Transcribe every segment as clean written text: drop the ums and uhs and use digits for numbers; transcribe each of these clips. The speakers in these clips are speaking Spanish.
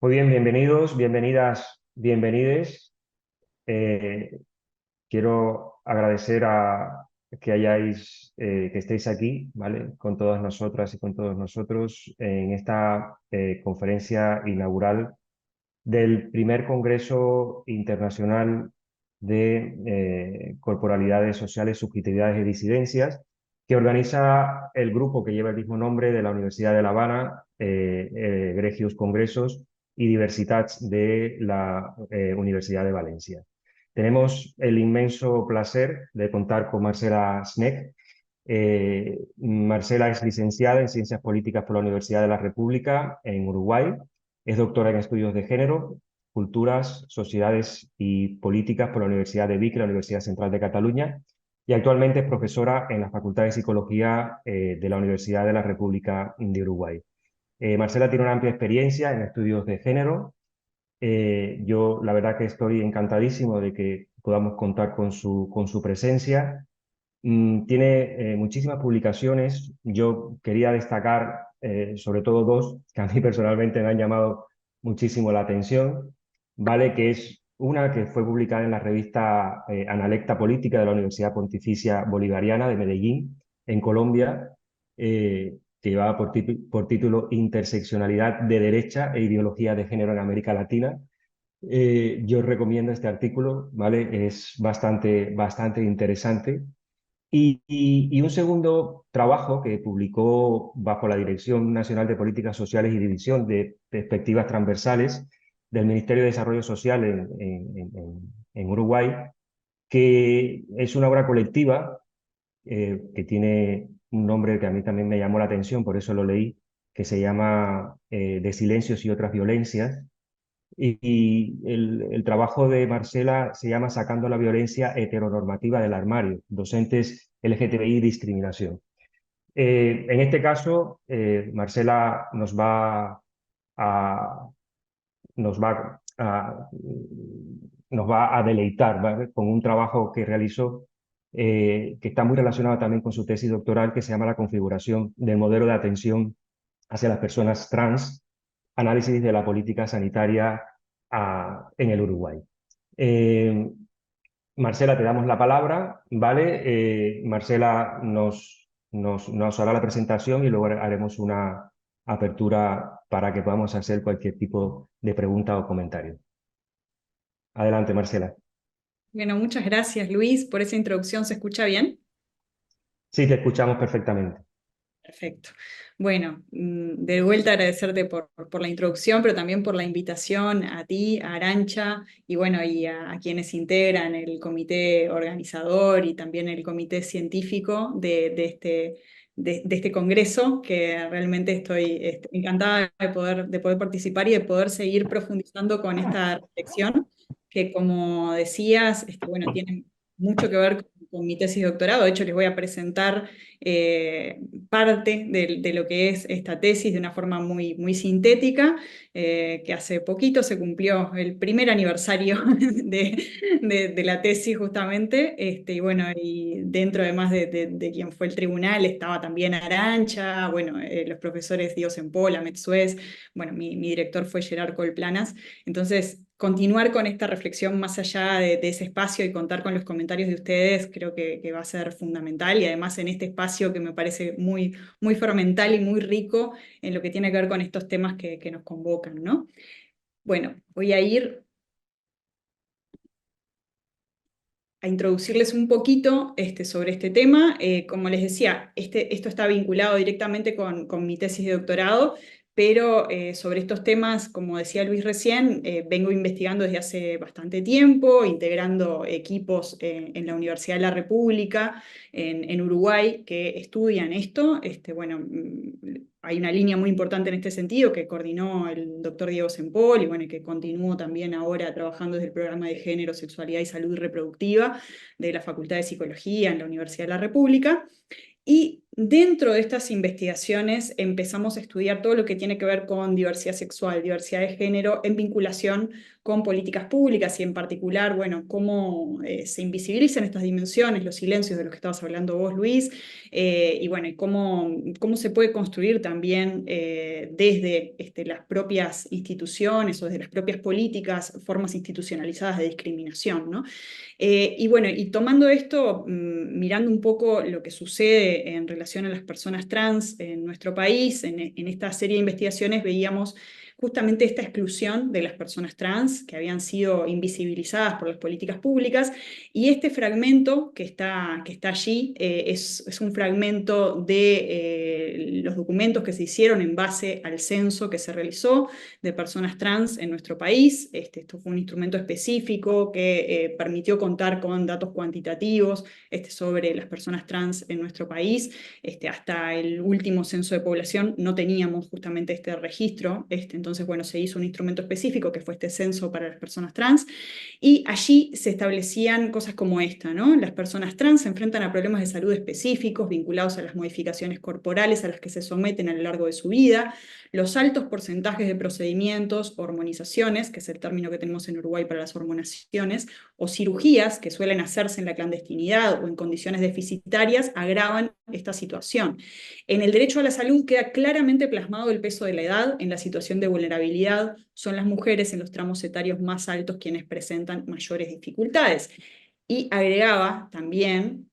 Muy bien, bienvenidos, bienvenidas, bienvenides. Eh, Quiero agradecer a que estéis aquí, ¿vale? Con todas nosotras y con todos nosotros en esta conferencia inaugural del primer Congreso Internacional de Corporalidades Sociales, Subjetividades y Disidencias, que organiza el grupo que lleva el mismo nombre de la Universidad de La Habana, Gregius Congressos y Diversitats de la Universidad de Valencia. Tenemos el inmenso placer de contar con Marcela Schneck. Marcela es licenciada en Ciencias Políticas por la Universidad de la República en Uruguay. Es doctora en Estudios de Género, Culturas, Sociedades y Políticas por la Universidad de Vic, la Universidad Central de Cataluña, y actualmente es profesora en la Facultad de Psicología de la Universidad de la República de Uruguay. Marcela tiene una amplia experiencia en estudios de género. Yo la verdad que estoy encantadísimo de que podamos contar con su presencia. Tiene muchísimas publicaciones. Yo quería destacar sobre todo dos que a mí personalmente me han llamado muchísimo la atención, ¿vale? Que es una que fue publicada en la revista Analecta Política de la Universidad Pontificia Bolivariana de Medellín, en Colombia, que llevaba por título Interseccionalidad de Derecha e Ideología de Género en América Latina. Yo recomiendo este artículo, ¿vale? Es bastante interesante. Y un segundo trabajo que publicó bajo la Dirección Nacional de Políticas Sociales y División de Perspectivas Transversales del Ministerio de Desarrollo Social en Uruguay, que es una obra colectiva que tiene un nombre que a mí también me llamó la atención, por eso lo leí, que se llama De silencios y otras violencias. El trabajo de Marcela se llama Sacando la violencia heteronormativa del armario, docentes LGTBI y discriminación. En este caso, Marcela a, nos va a, nos va a deleitar, ¿vale? Con un trabajo que realizó que está muy relacionado también con su tesis doctoral, que se llama La configuración del modelo de atención hacia las personas trans, análisis de la política sanitaria en el Uruguay. Eh, Marcela, te damos la palabra, ¿vale? Marcela nos hará la presentación y luego haremos una apertura para que podamos hacer cualquier tipo de pregunta o comentario. Adelante, Marcela. Bueno, muchas gracias Luis por esa introducción. ¿Se escucha bien? Sí, te escuchamos perfectamente. Perfecto. Bueno, de vuelta agradecerte por la introducción, pero también por la invitación a ti, a Arancha, y bueno, y a quienes integran el comité organizador y también el comité científico de este congreso, que realmente estoy encantada de poder participar y de poder seguir profundizando con esta reflexión, que como decías, bueno, tiene mucho que ver con mi tesis de doctorado. De hecho, les voy a presentar eh, parte de lo que es esta tesis de una forma muy sintética, que hace poquito se cumplió el primer aniversario de la tesis justamente, y bueno, y dentro además de quien fue el tribunal estaba también Arancha, bueno, los profesores Diego Sempola, Metsuez, bueno, mi director fue Gerard Colplanas. Entonces, continuar con esta reflexión más allá de ese espacio y contar con los comentarios de ustedes creo que va a ser fundamental, y además en este espacio que me parece muy fermental y muy rico en lo que tiene que ver con estos temas que nos convocan, ¿no? Bueno, voy a ir a introducirles un poquito sobre este tema. Como les decía, esto está vinculado directamente con mi tesis de doctorado, pero sobre estos temas, como decía Luis recién, vengo investigando desde hace bastante tiempo, integrando equipos en la Universidad de la República, en Uruguay, que estudian esto. Bueno, hay una línea muy importante en este sentido que coordinó el doctor Diego Sempol y bueno, que continúo también ahora trabajando desde el programa de Género, Sexualidad y Salud Reproductiva de la Facultad de Psicología en la Universidad de la República. Y dentro de estas investigaciones empezamos a estudiar todo lo que tiene que ver con diversidad sexual, diversidad de género, en vinculación con políticas públicas y en particular, bueno, cómo se invisibilizan estas dimensiones, los silencios de los que estabas hablando vos, Luis, y bueno, y cómo se puede construir también desde las propias instituciones o desde las propias políticas, formas institucionalizadas de discriminación, ¿no? Y bueno, y tomando esto, mirando un poco lo que sucede en relación a las personas trans en nuestro país, en esta serie de investigaciones veíamos justamente esta exclusión de las personas trans que habían sido invisibilizadas por las políticas públicas, y este fragmento que está allí es un fragmento de los documentos que se hicieron en base al censo que se realizó de personas trans en nuestro país. Esto fue un instrumento específico que permitió contar con datos cuantitativos sobre las personas trans en nuestro país. Hasta el último censo de población no teníamos justamente este registro, entonces bueno, se hizo un instrumento específico que fue este censo para las personas trans, y allí se establecían cosas como esta, ¿no? Las personas trans se enfrentan a problemas de salud específicos vinculados a las modificaciones corporales a las que se someten a lo largo de su vida, los altos porcentajes de procedimientos, hormonizaciones, que es el término que tenemos en Uruguay para las hormonaciones, o cirugías que suelen hacerse en la clandestinidad o en condiciones deficitarias, agravan esta situación. En el derecho a la salud queda claramente plasmado el peso de la edad en la situación de vulnerabilidad. Son las mujeres en los tramos etarios más altos quienes presentan mayores dificultades. Y agregaba también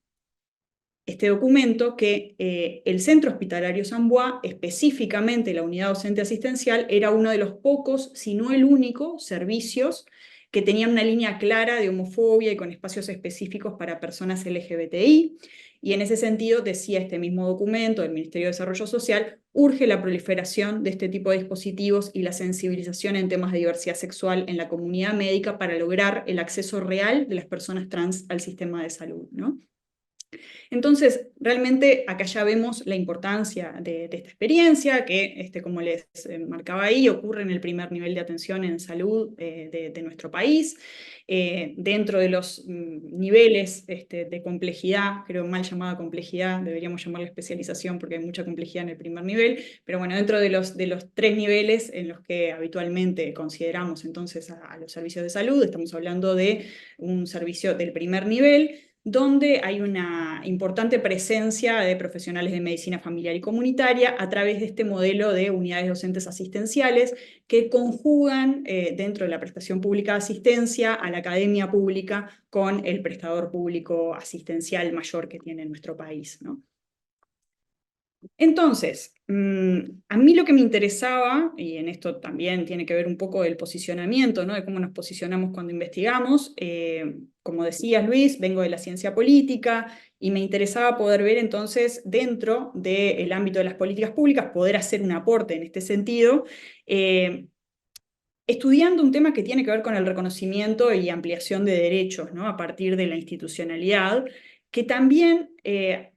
este documento que el Centro Hospitalario San Bois, específicamente la unidad docente asistencial, era uno de los pocos, si no el único, servicios que tenían una línea clara de homofobia y con espacios específicos para personas LGBTI. Y en ese sentido, decía este mismo documento del Ministerio de Desarrollo Social, urge la proliferación de este tipo de dispositivos y la sensibilización en temas de diversidad sexual en la comunidad médica para lograr el acceso real de las personas trans al sistema de salud, ¿no? Entonces, realmente acá ya vemos la importancia de esta experiencia, que como les marcaba ahí, ocurre en el primer nivel de atención en salud de nuestro país. Dentro de los niveles de complejidad, creo mal llamada complejidad, deberíamos llamarla especialización porque hay mucha complejidad en el primer nivel, pero bueno, dentro de los 3 niveles en los que habitualmente consideramos entonces a los servicios de salud, estamos hablando de un servicio del primer nivel, donde hay una importante presencia de profesionales de medicina familiar y comunitaria a través de este modelo de unidades docentes asistenciales que conjugan dentro de la prestación pública de asistencia a la academia pública con el prestador público asistencial mayor que tiene nuestro país, ¿no? Entonces, a mí lo que me interesaba, y en esto también tiene que ver un poco del posicionamiento, ¿no? De cómo nos posicionamos cuando investigamos, como decías Luis, vengo de la ciencia política y me interesaba poder ver entonces dentro del ámbito de las políticas públicas, poder hacer un aporte en este sentido, estudiando un tema que tiene que ver con el reconocimiento y ampliación de derechos, ¿no? A partir de la institucionalidad, que también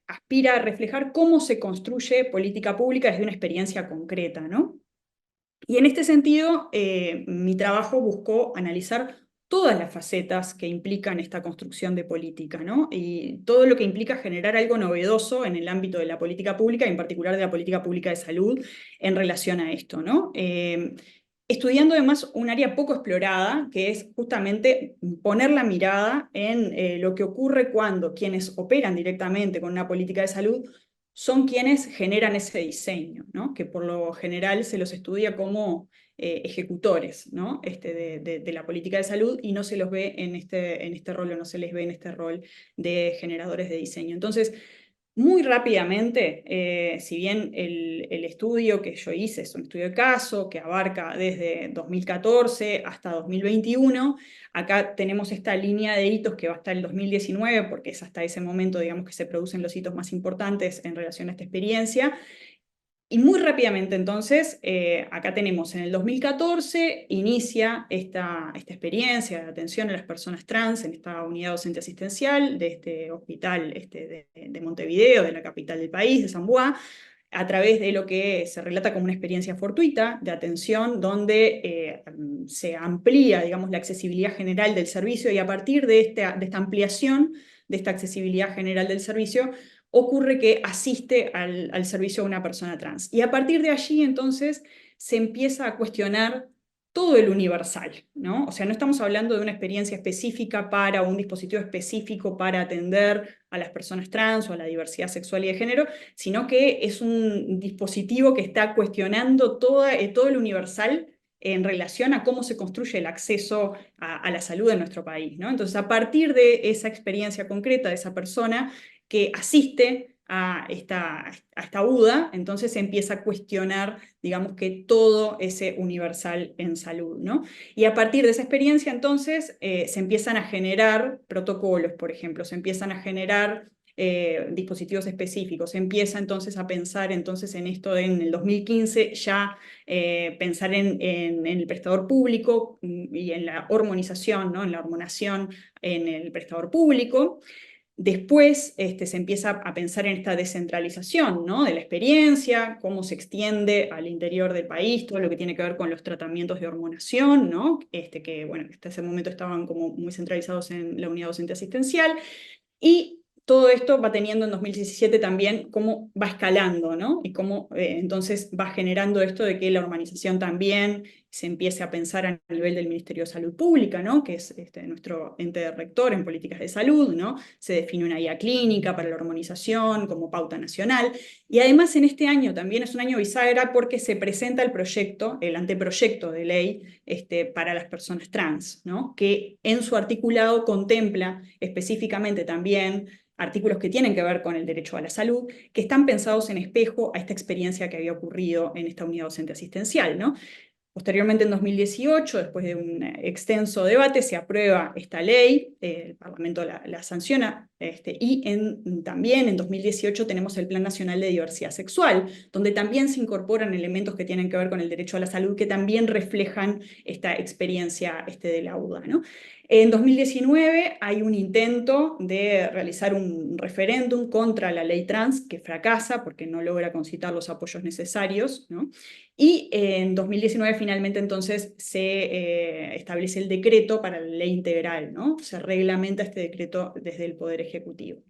aspira a reflejar cómo se construye política pública desde una experiencia concreta, ¿no? Y en este sentido, mi trabajo buscó analizar todas las facetas que implican esta construcción de política, ¿no? Y todo lo que implica generar algo novedoso en el ámbito de la política pública, en particular de la política pública de salud, en relación a esto, ¿no? Estudiando además un área poco explorada, que es justamente poner la mirada en lo que ocurre cuando quienes operan directamente con una política de salud son quienes generan ese diseño, ¿no? Que por lo general se los estudia como ejecutores, ¿no? De la política de salud, y no se los ve en este rol, o no se les ve en este rol de generadores de diseño. Entonces, muy rápidamente, si bien el estudio que yo hice es un estudio de caso que abarca desde 2014 hasta 2021, acá tenemos esta línea de hitos que va hasta el 2019, porque es hasta ese momento, digamos, que se producen los hitos más importantes en relación a esta experiencia. Y muy rápidamente entonces, acá tenemos en el 2014, inicia esta experiencia de atención a las personas trans en esta unidad docente asistencial de este hospital de Montevideo, de la capital del país, de San Bois, a través de lo que se relata como una experiencia fortuita de atención, donde se amplía, digamos, la accesibilidad general del servicio, y a partir de esta ampliación de esta accesibilidad general del servicio, ocurre que asiste al servicio a una persona trans. Y a partir de allí, entonces, se empieza a cuestionar todo el universal, ¿no? O sea, no estamos hablando de una experiencia específica para un dispositivo específico para atender a las personas trans o a la diversidad sexual y de género, sino que es un dispositivo que está cuestionando todo el universal en relación a cómo se construye el acceso a la salud en nuestro país, ¿no? Entonces, a partir de esa experiencia concreta de esa persona que asiste a esta UDA, entonces se empieza a cuestionar, digamos, que todo ese universal en salud, ¿no? Y a partir de esa experiencia, entonces, se empiezan a generar protocolos, por ejemplo, se empiezan a generar dispositivos específicos. Se empieza entonces a pensar entonces en esto en el 2015 ya pensar en el prestador público y en la hormonización, ¿no? En la hormonación en el prestador público. Después se empieza a pensar en esta descentralización, ¿no? De la experiencia, cómo se extiende al interior del país, todo lo que tiene que ver con los tratamientos de hormonación, ¿no? Que bueno, hasta ese momento estaban como muy centralizados en la unidad docente asistencial. Y todo esto va teniendo en 2017 también cómo va escalando, ¿no? Y cómo entonces va generando esto de que la urbanización también se empiece a pensar a nivel del Ministerio de Salud Pública, ¿no? Que es nuestro ente rector en políticas de salud, ¿no? Se define una guía clínica para la hormonización como pauta nacional. Y además en este año también es un año bisagra porque se presenta el proyecto, el anteproyecto de ley para las personas trans, ¿no? Que en su articulado contempla específicamente también artículos que tienen que ver con el derecho a la salud, que están pensados en espejo a esta experiencia que había ocurrido en esta unidad docente asistencial, ¿no? Posteriormente, en 2018, después de un extenso debate, se aprueba esta ley, el Parlamento la sanciona, y también en 2018 tenemos el Plan Nacional de Diversidad Sexual, donde también se incorporan elementos que tienen que ver con el derecho a la salud, que también reflejan esta experiencia de la UDA, ¿no? En 2019 hay un intento de realizar un referéndum contra la ley trans que fracasa porque no logra concitar los apoyos necesarios, ¿no? Y en 2019 finalmente entonces se establece el decreto para la ley integral, ¿no? Se reglamenta este decreto desde el Poder Ejecutivo.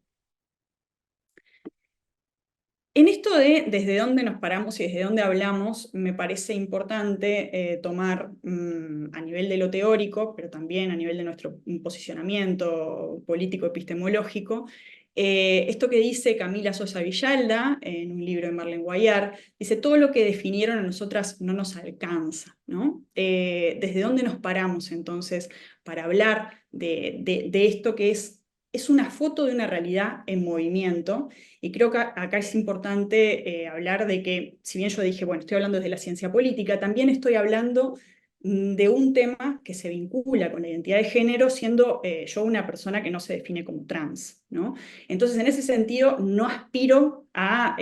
En esto de desde dónde nos paramos y desde dónde hablamos, me parece importante tomar a nivel de lo teórico, pero también a nivel de nuestro posicionamiento político epistemológico, esto que dice Camila Sosa Villalda en un libro de Marlene Guayar, dice, todo lo que definieron a nosotras no nos alcanza, ¿no? ¿Desde dónde nos paramos entonces para hablar de esto que es una foto de una realidad en movimiento? Y creo que acá es importante hablar de que, si bien yo dije, bueno, estoy hablando desde la ciencia política, también estoy hablando de un tema que se vincula con la identidad de género, siendo yo una persona que no se define como trans, ¿no? Entonces, en ese sentido, no aspiro a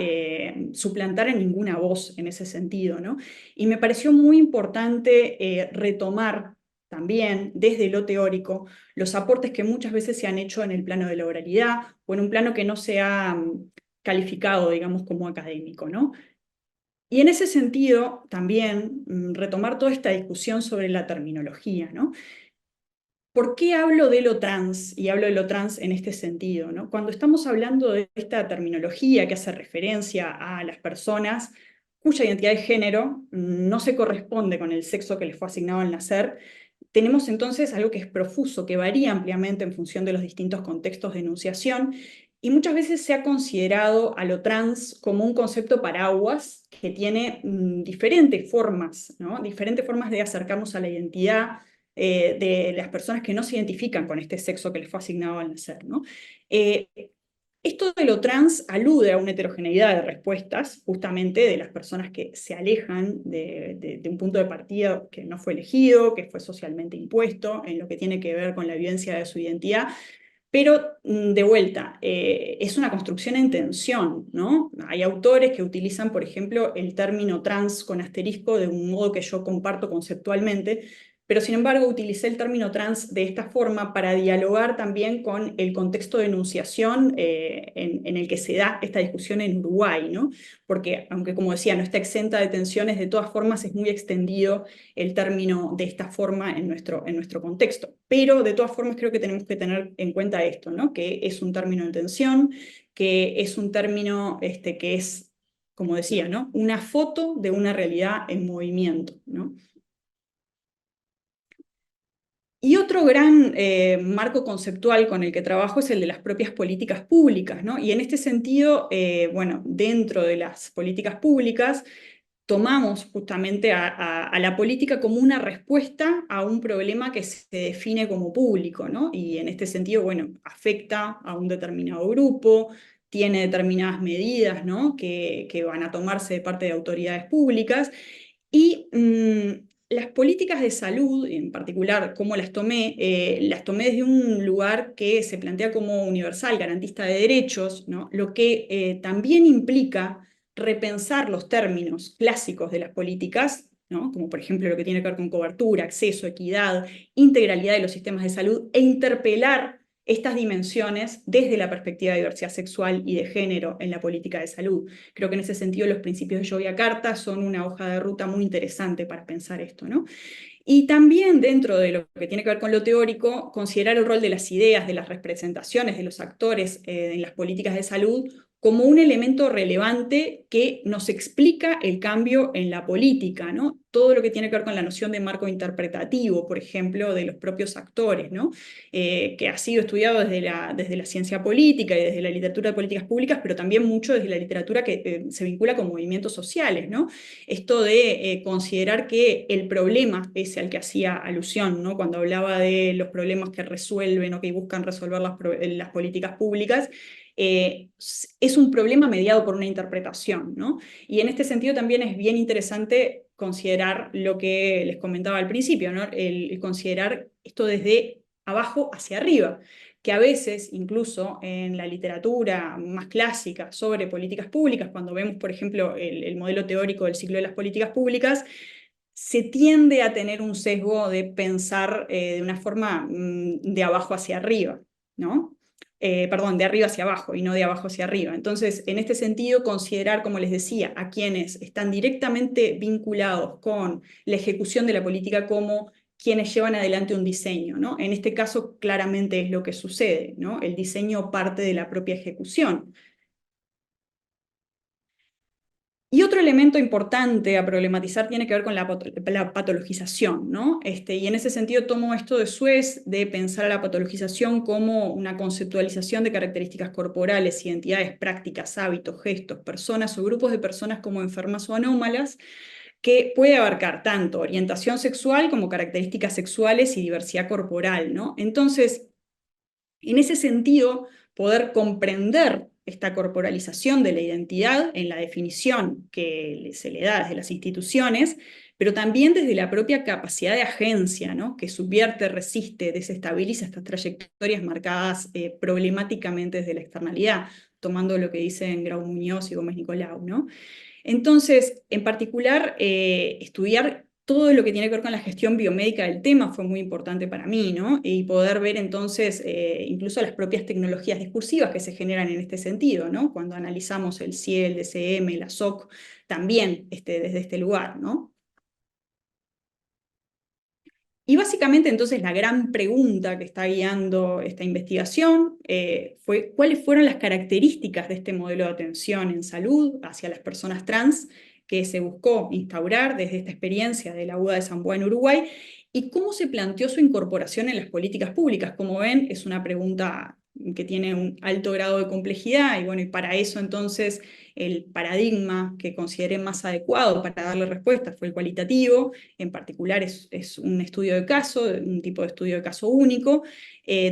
suplantar en ninguna voz en ese sentido, ¿no? Y me pareció muy importante retomar también desde lo teórico los aportes que muchas veces se han hecho en el plano de la oralidad o en un plano que no se ha calificado, digamos, como académico, ¿no? Y en ese sentido, también retomar toda esta discusión sobre la terminología, ¿no? ¿Por qué hablo de lo trans? Y hablo de lo trans en este sentido, ¿no? Cuando estamos hablando de esta terminología que hace referencia a las personas cuya identidad de género no se corresponde con el sexo que les fue asignado al nacer, tenemos entonces algo que es profuso, que varía ampliamente en función de los distintos contextos de enunciación, y muchas veces se ha considerado a lo trans como un concepto paraguas que tiene diferentes formas, ¿no? Diferentes formas de acercarnos a la identidad de las personas que no se identifican con este sexo que les fue asignado al nacer, ¿no? Eh, Esto de lo trans alude a una heterogeneidad de respuestas, justamente de las personas que se alejan de un punto de partida que no fue elegido, que fue socialmente impuesto, en lo que tiene que ver con la vivencia de su identidad. Pero de vuelta, es una construcción en tensión, ¿no? Hay autores que utilizan, por ejemplo, el término trans con asterisco de un modo que yo comparto conceptualmente, pero sin embargo utilicé el término trans de esta forma para dialogar también con el contexto de enunciación en el que se da esta discusión en Uruguay, ¿no? Porque, aunque como decía, no está exenta de tensiones, de todas formas es muy extendido el término de esta forma en nuestro contexto. Pero de todas formas creo que tenemos que tener en cuenta esto, ¿no? Que es un término en tensión, que es un término que es, como decía, ¿no? Una foto de una realidad en movimiento, ¿no? Y otro gran marco conceptual con el que trabajo es el de las propias políticas públicas, ¿no? Y en este sentido, bueno, dentro de las políticas públicas, tomamos justamente a la política como una respuesta a un problema que se define como público, ¿no? Y en este sentido, bueno, afecta a un determinado grupo, tiene determinadas medidas, ¿no? Que van a tomarse de parte de autoridades públicas. Y las políticas de salud, en particular, cómo las tomé desde un lugar que se plantea como universal, garantista de derechos, ¿no? Lo que también implica repensar los términos clásicos de las políticas, ¿no? Como por ejemplo lo que tiene que ver con cobertura, acceso, equidad, integralidad de los sistemas de salud, e interpelar estas dimensiones desde la perspectiva de diversidad sexual y de género en la política de salud. Creo que en ese sentido los principios de Yogyakarta son una hoja de ruta muy interesante para pensar esto, ¿no? Y también dentro de lo que tiene que ver con lo teórico, considerar el rol de las ideas, de las representaciones, de los actores en las políticas de salud como un elemento relevante que nos explica el cambio en la política, ¿no? Todo lo que tiene que ver con la noción de marco interpretativo, por ejemplo, de los propios actores, ¿no? Que ha sido estudiado desde la ciencia política y desde la literatura de políticas públicas, pero también mucho desde la literatura que se vincula con movimientos sociales, ¿no? Esto de considerar que el problema ese al que hacía alusión, ¿no? Cuando hablaba de los problemas que resuelven o que buscan resolver las políticas públicas, es un problema mediado por una interpretación, ¿no? Y en este sentido también es bien interesante considerar lo que les comentaba al principio, ¿no? El considerar esto desde abajo hacia arriba, que a veces, incluso en la literatura más clásica sobre políticas públicas, cuando vemos, por ejemplo, el modelo teórico del ciclo de las políticas públicas, se tiende a tener un sesgo de pensar de una forma de abajo hacia arriba, ¿no? Perdón, de arriba hacia abajo y no de abajo hacia arriba. Entonces, en este sentido, considerar, como les decía, a quienes están directamente vinculados con la ejecución de la política como quienes llevan adelante un diseño, ¿no? En este caso, claramente es lo que sucede, ¿no? El diseño parte de la propia ejecución. Y otro elemento importante a problematizar tiene que ver con la patologización, ¿no? Y en ese sentido tomo esto de Suez, de pensar a la patologización como una conceptualización de características corporales, identidades, prácticas, hábitos, gestos, personas o grupos de personas como enfermas o anómalas, que puede abarcar tanto orientación sexual como características sexuales y diversidad corporal, ¿no? Entonces, en ese sentido, poder comprender esta corporalización de la identidad en la definición que se le da desde las instituciones, pero también desde la propia capacidad de agencia, ¿no? Que subvierte, resiste, desestabiliza estas trayectorias marcadas problemáticamente desde la externalidad, tomando lo que dicen Grau Muñoz y Gómez Nicolau, ¿no? Entonces, en particular, estudiar todo lo que tiene que ver con la gestión biomédica del tema fue muy importante para mí, ¿no? Y poder ver entonces incluso las propias tecnologías discursivas que se generan en este sentido, ¿no? Cuando analizamos el CIE, el DCM, la SOC, también desde este lugar, ¿no? Y básicamente entonces la gran pregunta que está guiando esta investigación fue cuáles fueron las características de este modelo de atención en salud hacia las personas trans que se buscó instaurar desde esta experiencia de la UBA de San Juan en Uruguay y cómo se planteó su incorporación en las políticas públicas. Como ven, es una pregunta que tiene un alto grado de complejidad y bueno, y para eso entonces el paradigma que consideré más adecuado para darle respuesta fue el cualitativo. En particular es un estudio de caso, un tipo de estudio de caso único,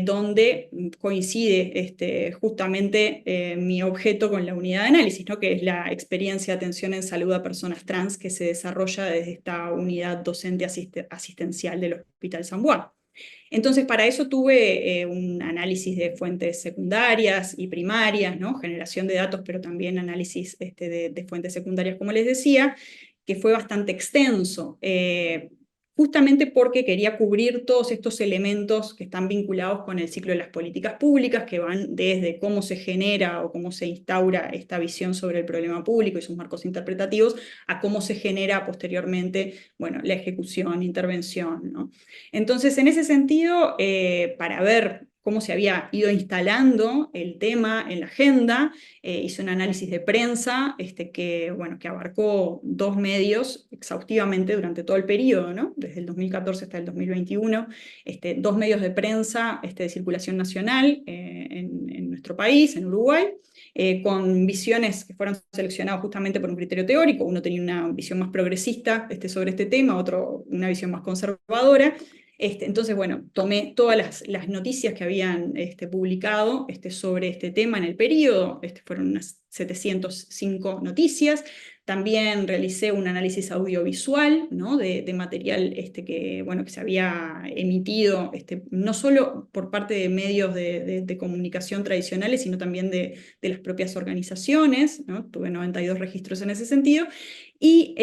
donde coincide justamente mi objeto con la unidad de análisis, ¿no? Que es la experiencia de atención en salud a personas trans que se desarrolla desde esta unidad docente asistencial del Hospital San Juan. Entonces, para eso tuve un análisis de fuentes secundarias y primarias, ¿no? Generación de datos, pero también análisis de fuentes secundarias, como les decía, que fue bastante extenso, justamente porque quería cubrir todos estos elementos que están vinculados con el ciclo de las políticas públicas, que van desde cómo se genera o cómo se instaura esta visión sobre el problema público y sus marcos interpretativos, a cómo se genera posteriormente, bueno, la ejecución, intervención, ¿no? Entonces, en ese sentido, para ver cómo se había ido instalando el tema en la agenda, hizo un análisis de prensa que abarcó 2 medios exhaustivamente durante todo el periodo, ¿no? Desde el 2014 hasta el 2021, 2 medios de prensa de circulación nacional en nuestro país, en Uruguay, con visiones que fueron seleccionadas justamente por un criterio teórico. Uno tenía una visión más progresista sobre este tema, otro una visión más conservadora. Entonces, bueno, tomé todas las noticias que habían publicado sobre este tema en el periodo, fueron unas 705 noticias. También realicé un análisis audiovisual, ¿no? de material que se había emitido, no solo por parte de medios de comunicación tradicionales, sino también de las propias organizaciones, ¿no? Tuve 92 registros en ese sentido, y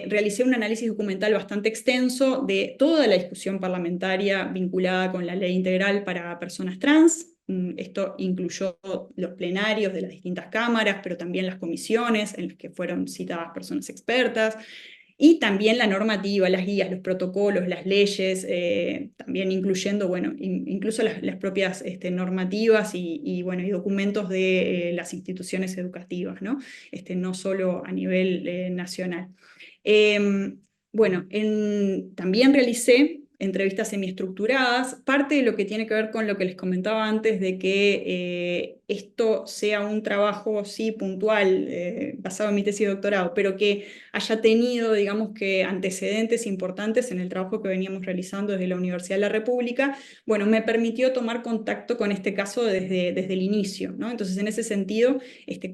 realicé un análisis documental bastante extenso de toda la discusión parlamentaria vinculada con la ley integral para personas trans. Esto incluyó los plenarios de las distintas cámaras, pero también las comisiones en las que fueron citadas personas expertas, y también la normativa, las guías, los protocolos, las leyes, también incluyendo, incluso las propias normativas y documentos de las instituciones educativas, ¿no? No solo a nivel nacional. También realicé entrevistas semiestructuradas, parte de lo que tiene que ver con lo que les comentaba antes, de que esto sea un trabajo, sí, puntual, basado en mi tesis de doctorado, pero que haya tenido, digamos que, antecedentes importantes en el trabajo que veníamos realizando desde la Universidad de la República, me permitió tomar contacto con este caso desde el inicio, ¿no? Entonces, en ese sentido,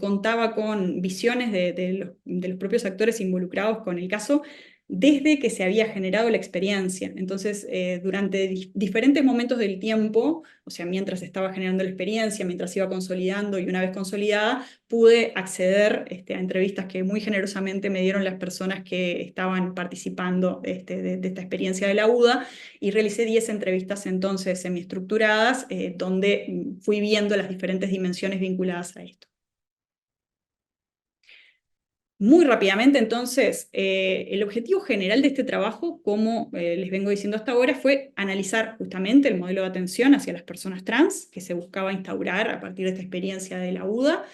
contaba con visiones de los propios actores involucrados con el caso, desde que se había generado la experiencia. Entonces, durante diferentes momentos del tiempo, o sea, mientras estaba generando la experiencia, mientras iba consolidando, y una vez consolidada, pude acceder a entrevistas que muy generosamente me dieron las personas que estaban participando de esta experiencia de la UDA, y realicé 10 entrevistas entonces semiestructuradas, donde fui viendo las diferentes dimensiones vinculadas a esto. Muy rápidamente, entonces, el objetivo general de este trabajo, como les vengo diciendo hasta ahora, fue analizar justamente el modelo de atención hacia las personas trans que se buscaba instaurar a partir de esta experiencia de la UDA,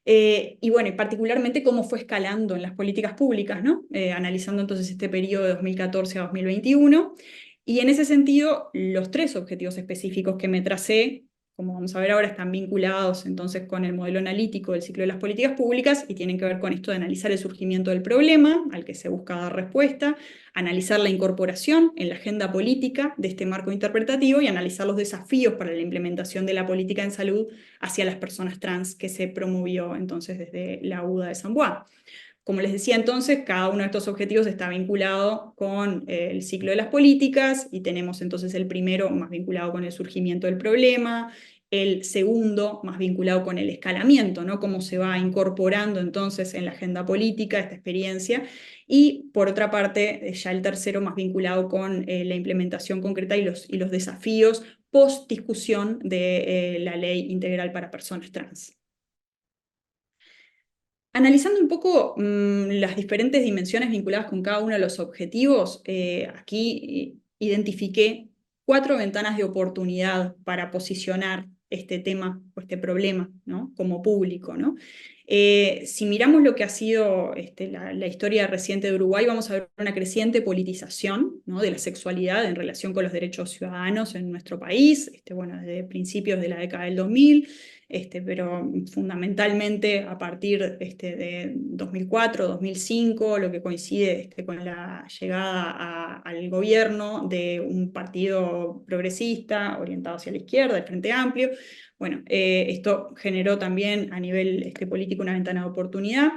y particularmente cómo fue escalando en las políticas públicas, ¿no? Analizando entonces este periodo de 2014 a 2021, y en ese sentido, los 3 objetivos específicos que me tracé, como vamos a ver ahora, están vinculados entonces con el modelo analítico del ciclo de las políticas públicas, y tienen que ver con esto de analizar el surgimiento del problema al que se busca dar respuesta, analizar la incorporación en la agenda política de este marco interpretativo, y analizar los desafíos para la implementación de la política en salud hacia las personas trans que se promovió entonces desde la UDA de San Juan. Como les decía entonces, cada uno de estos objetivos está vinculado con el ciclo de las políticas, y tenemos entonces el primero más vinculado con el surgimiento del problema, el segundo más vinculado con el escalamiento, ¿no? Cómo se va incorporando entonces en la agenda política esta experiencia, y por otra parte ya el tercero más vinculado con la implementación concreta y los desafíos post discusión de la ley integral para personas trans. Analizando un poco las diferentes dimensiones vinculadas con cada uno de los objetivos, aquí identifiqué 4 ventanas de oportunidad para posicionar este tema o este problema, ¿no? Como público, ¿no? Si miramos lo que ha sido la historia reciente de Uruguay, vamos a ver una creciente politización, ¿no? De la sexualidad en relación con los derechos ciudadanos en nuestro país, desde principios de la década del 2000, pero fundamentalmente a partir de 2004, 2005, lo que coincide con la llegada al gobierno de un partido progresista orientado hacia la izquierda, el Frente Amplio. Esto generó también a nivel político una ventana de oportunidad.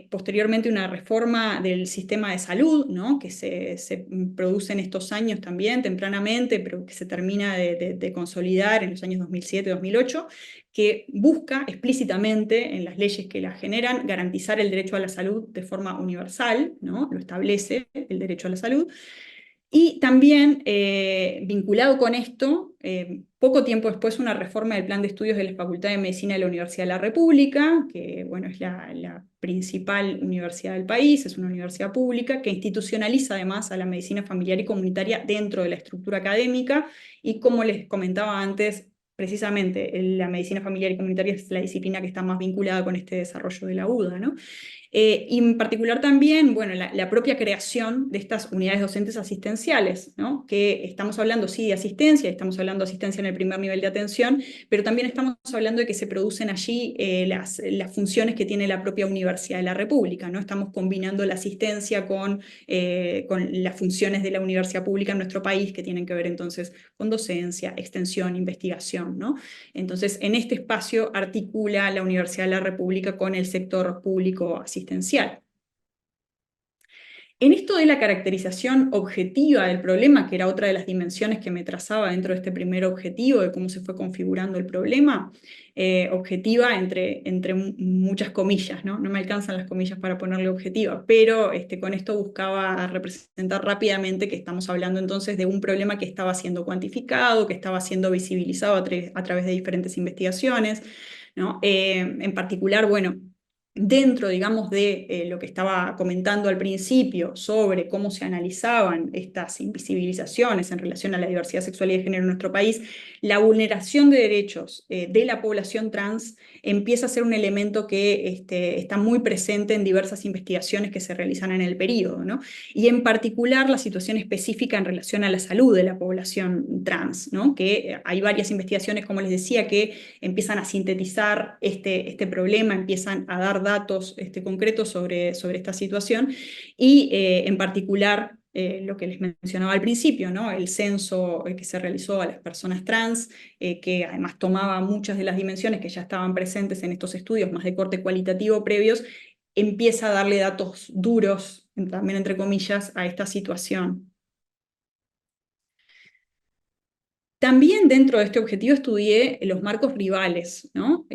Posteriormente una reforma del sistema de salud, ¿no? Que se produce en estos años también, tempranamente, pero que se termina de consolidar en los años 2007-2008, que busca explícitamente en las leyes que la generan garantizar el derecho a la salud de forma universal, ¿no? Lo establece el derecho a la salud. Y también, vinculado con esto, poco tiempo después, una reforma del plan de estudios de la Facultad de Medicina de la Universidad de la República, que bueno, es la principal universidad del país, es una universidad pública, que institucionaliza además a la medicina familiar y comunitaria dentro de la estructura académica, y como les comentaba antes, precisamente la medicina familiar y comunitaria es la disciplina que está más vinculada con este desarrollo de la UDA, ¿no? Y en particular también, bueno, la propia creación de estas unidades docentes asistenciales, ¿no? Que estamos hablando, sí, de asistencia, estamos hablando de asistencia en el primer nivel de atención, pero también estamos hablando de que se producen allí las funciones que tiene la propia Universidad de la República, ¿no? Estamos combinando la asistencia con las funciones de la universidad pública en nuestro país, que tienen que ver entonces con docencia, extensión, investigación, ¿no? Entonces, en este espacio articula la Universidad de la República con el sector público asistencial. En esto de la caracterización objetiva del problema, que era otra de las dimensiones que me trazaba dentro de este primer objetivo, de cómo se fue configurando el problema, objetiva entre muchas comillas, ¿no? No me alcanzan las comillas para ponerle objetiva, pero con esto buscaba representar rápidamente que estamos hablando entonces de un problema que estaba siendo cuantificado, que estaba siendo visibilizado a través de diferentes investigaciones, ¿no? En particular, bueno, dentro, digamos, de lo que estaba comentando al principio sobre cómo se analizaban estas invisibilizaciones en relación a la diversidad sexual y de género en nuestro país, la vulneración de derechos de la población trans empieza a ser un elemento que está muy presente en diversas investigaciones que se realizan en el periodo, ¿no? Y en particular la situación específica en relación a la salud de la población trans, ¿no? Que hay varias investigaciones, como les decía, que empiezan a sintetizar este problema, empiezan a dar datos concretos sobre esta situación, y en particular lo que les mencionaba al principio, ¿no? El censo que se realizó a las personas trans, que además tomaba muchas de las dimensiones que ya estaban presentes en estos estudios más de corte cualitativo previos, empieza a darle datos duros, también entre comillas, a esta situación. También dentro de este objetivo estudié los marcos rivales, ¿no?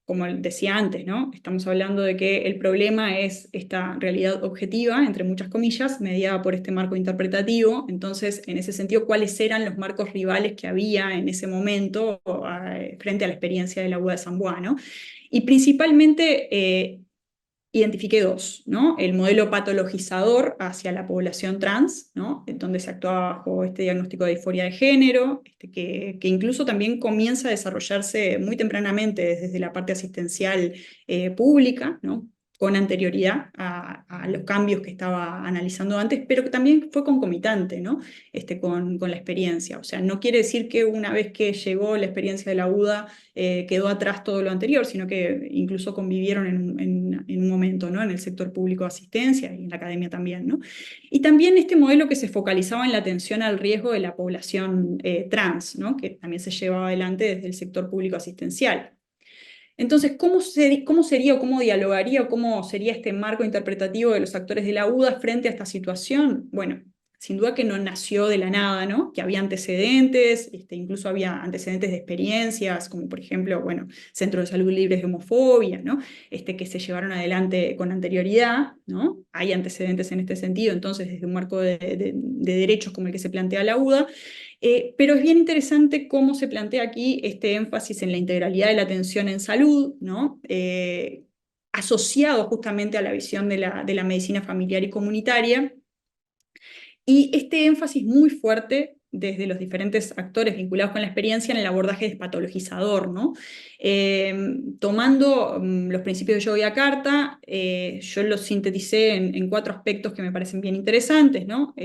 Como decía antes, ¿no? Estamos hablando de que el problema es esta realidad objetiva, entre muchas comillas, mediada por este marco interpretativo. Entonces, en ese sentido, ¿cuáles eran los marcos rivales que había en ese momento frente a la experiencia de la UBA de San Juan, ¿no? Y principalmente identifiqué dos, ¿no? El modelo patologizador hacia la población trans, ¿no? En donde se actuaba bajo este diagnóstico de disforia de género, que incluso también comienza a desarrollarse muy tempranamente desde la parte asistencial pública, ¿no? Con anterioridad a los cambios que estaba analizando antes, pero que también fue concomitante, ¿no? Con la experiencia. O sea, no quiere decir que una vez que llegó la experiencia de la UDA quedó atrás todo lo anterior, sino que incluso convivieron en un momento, ¿no? En el sector público de asistencia y en la academia también, ¿no? Y también este modelo que se focalizaba en la atención al riesgo de la población trans, ¿no? Que también se llevaba adelante desde el sector público asistencial. Entonces, ¿cómo sería o cómo dialogaría o cómo sería este marco interpretativo de los actores de la UDA frente a esta situación? Bueno, sin duda que no nació de la nada, ¿no? Que había antecedentes, incluso había antecedentes de experiencias, como por ejemplo, bueno, centros de salud libres de homofobia, ¿no? Que se llevaron adelante con anterioridad, ¿no? Hay antecedentes en este sentido, entonces, desde un marco de derechos como el que se plantea la UDA. Pero es bien interesante cómo se plantea aquí este énfasis en la integralidad de la atención en salud, ¿no? Asociado justamente a la visión de la medicina familiar y comunitaria, y este énfasis muy fuerte desde los diferentes actores vinculados con la experiencia en el abordaje despatologizador, ¿no? Tomando los principios de Yogyakarta, yo los sinteticé en cuatro aspectos que me parecen bien interesantes, ¿no?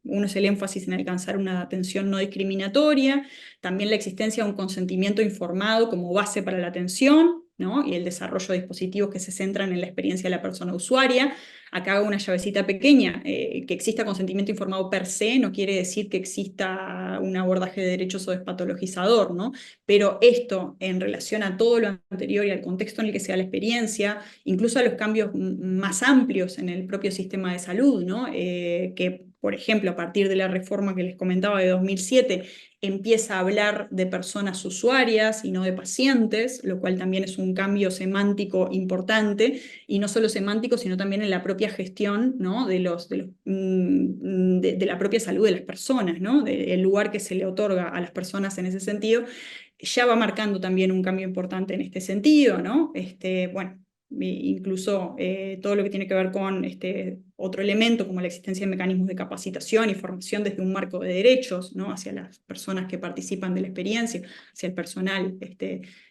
Uno es el énfasis en alcanzar una atención no discriminatoria, también la existencia de un consentimiento informado como base para la atención, ¿no? Y el desarrollo de dispositivos que se centran en la experiencia de la persona usuaria. Acá hago una llavecita pequeña, que exista consentimiento informado per se no quiere decir que exista un abordaje de derechos o despatologizador, ¿no? Pero esto en relación a todo lo anterior y al contexto en el que se da la experiencia, incluso a los cambios más amplios en el propio sistema de salud, ¿no? Que por ejemplo, a partir de la reforma que les comentaba de 2007, empieza a hablar de personas usuarias y no de pacientes, lo cual también es un cambio semántico importante, y no solo semántico, sino también en la propia gestión, ¿no? de la propia salud de las personas, ¿no? El lugar que se le otorga a las personas en ese sentido, ya va marcando también un cambio importante en este sentido, ¿no? Bueno, incluso todo lo que tiene que ver con otro elemento como la existencia de mecanismos de capacitación y formación desde un marco de derechos, ¿no? Hacia las personas que participan de la experiencia, hacia el personal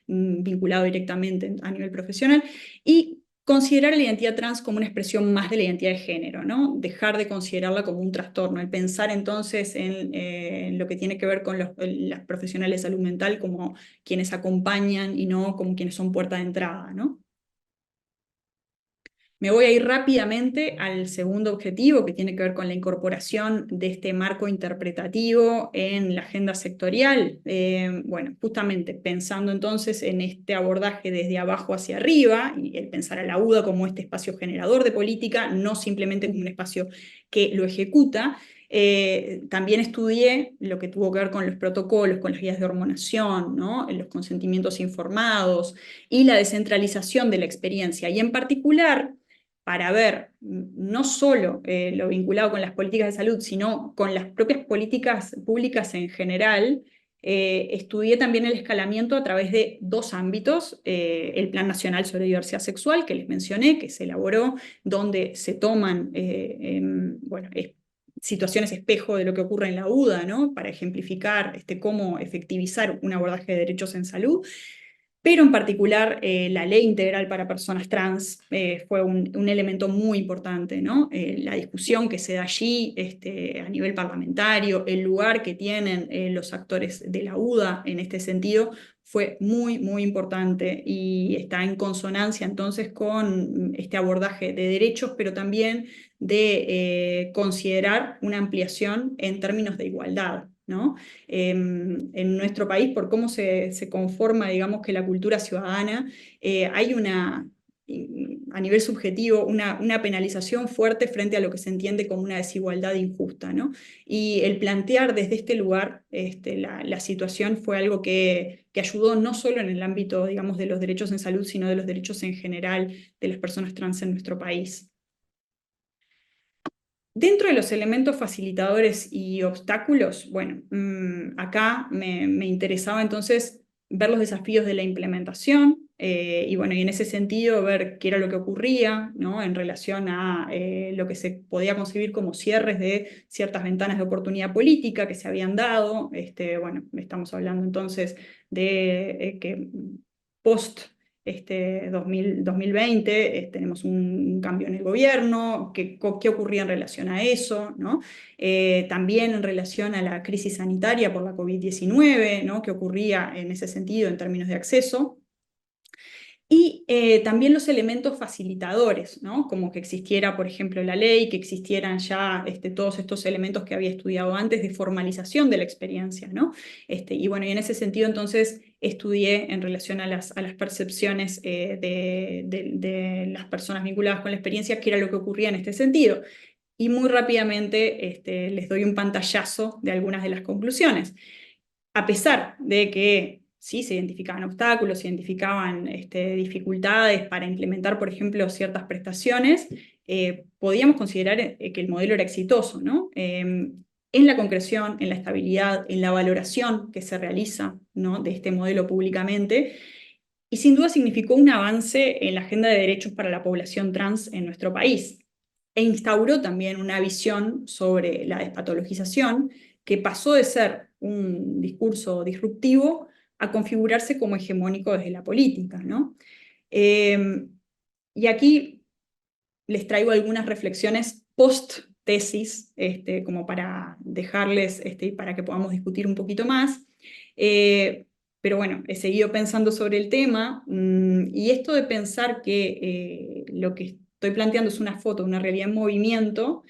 vinculado directamente a nivel profesional, y considerar la identidad trans como una expresión más de la identidad de género, ¿no? Dejar de considerarla como un trastorno, el pensar entonces en lo que tiene que ver con las profesionales de salud mental como quienes acompañan y no como quienes son puerta de entrada, ¿no? Me voy a ir rápidamente al segundo objetivo, que tiene que ver con la incorporación de este marco interpretativo en la agenda sectorial. Bueno, justamente pensando entonces en este abordaje desde abajo hacia arriba, y el pensar a la UDA como este espacio generador de política, no simplemente como un espacio que lo ejecuta. También estudié lo que tuvo que ver con los protocolos, con las guías de hormonación, ¿no? Los consentimientos informados y la descentralización de la experiencia. Y en particular, para ver no solo lo vinculado con las políticas de salud, sino con las propias políticas públicas en general, estudié también el escalamiento a través de dos ámbitos: el Plan Nacional sobre Diversidad Sexual, que les mencioné, que se elaboró, donde se toman bueno, situaciones espejo de lo que ocurre en la UDA, ¿no? Para ejemplificar cómo efectivizar un abordaje de derechos en salud. Pero en particular la ley integral para personas trans fue un elemento muy importante, ¿no? La discusión que se da allí a nivel parlamentario, el lugar que tienen los actores de la UDA en este sentido, fue muy, muy importante y está en consonancia entonces con este abordaje de derechos, pero también de considerar una ampliación en términos de igualdad, ¿no? En nuestro país, por cómo se conforma, digamos, que la cultura ciudadana, hay a nivel subjetivo, una penalización fuerte frente a lo que se entiende como una desigualdad injusta, ¿no? Y el plantear desde este lugar la situación fue algo que ayudó no solo en el ámbito, digamos, de los derechos en salud, sino de los derechos en general de las personas trans en nuestro país. Dentro de los elementos facilitadores y obstáculos, bueno, acá me interesaba entonces ver los desafíos de la implementación y bueno, y en ese sentido ver qué era lo que ocurría, ¿no? En relación a lo que se podía concebir como cierres de ciertas ventanas de oportunidad política que se habían dado. Bueno, estamos hablando entonces de que post 2020, tenemos un cambio en el gobierno, qué ocurría en relación a eso, ¿no? También en relación a la crisis sanitaria por la COVID-19, ¿no? ¿Qué ocurría en ese sentido en términos de acceso? Y también los elementos facilitadores, ¿no? Como que existiera, por ejemplo, la ley, que existieran ya todos estos elementos que había estudiado antes de formalización de la experiencia, ¿no? Y bueno, y en ese sentido entonces estudié en relación a las percepciones de las personas vinculadas con la experiencia, qué era lo que ocurría en este sentido. Y muy rápidamente les doy un pantallazo de algunas de las conclusiones. A pesar de que sí se identificaban obstáculos, se identificaban dificultades para implementar, por ejemplo, ciertas prestaciones, podíamos considerar que el modelo era exitoso, ¿no? En la concreción, en la estabilidad, en la valoración que se realiza, ¿no? de este modelo públicamente, y sin duda significó un avance en la agenda de derechos para la población trans en nuestro país. E instauró también una visión sobre la despatologización que pasó de ser un discurso disruptivo a configurarse como hegemónico desde la política, ¿no? Y aquí les traigo algunas reflexiones post tesis, como para dejarles, para que podamos discutir un poquito más. Pero bueno, he seguido pensando sobre el tema y esto de pensar que lo que estoy planteando es una foto de una realidad en movimiento,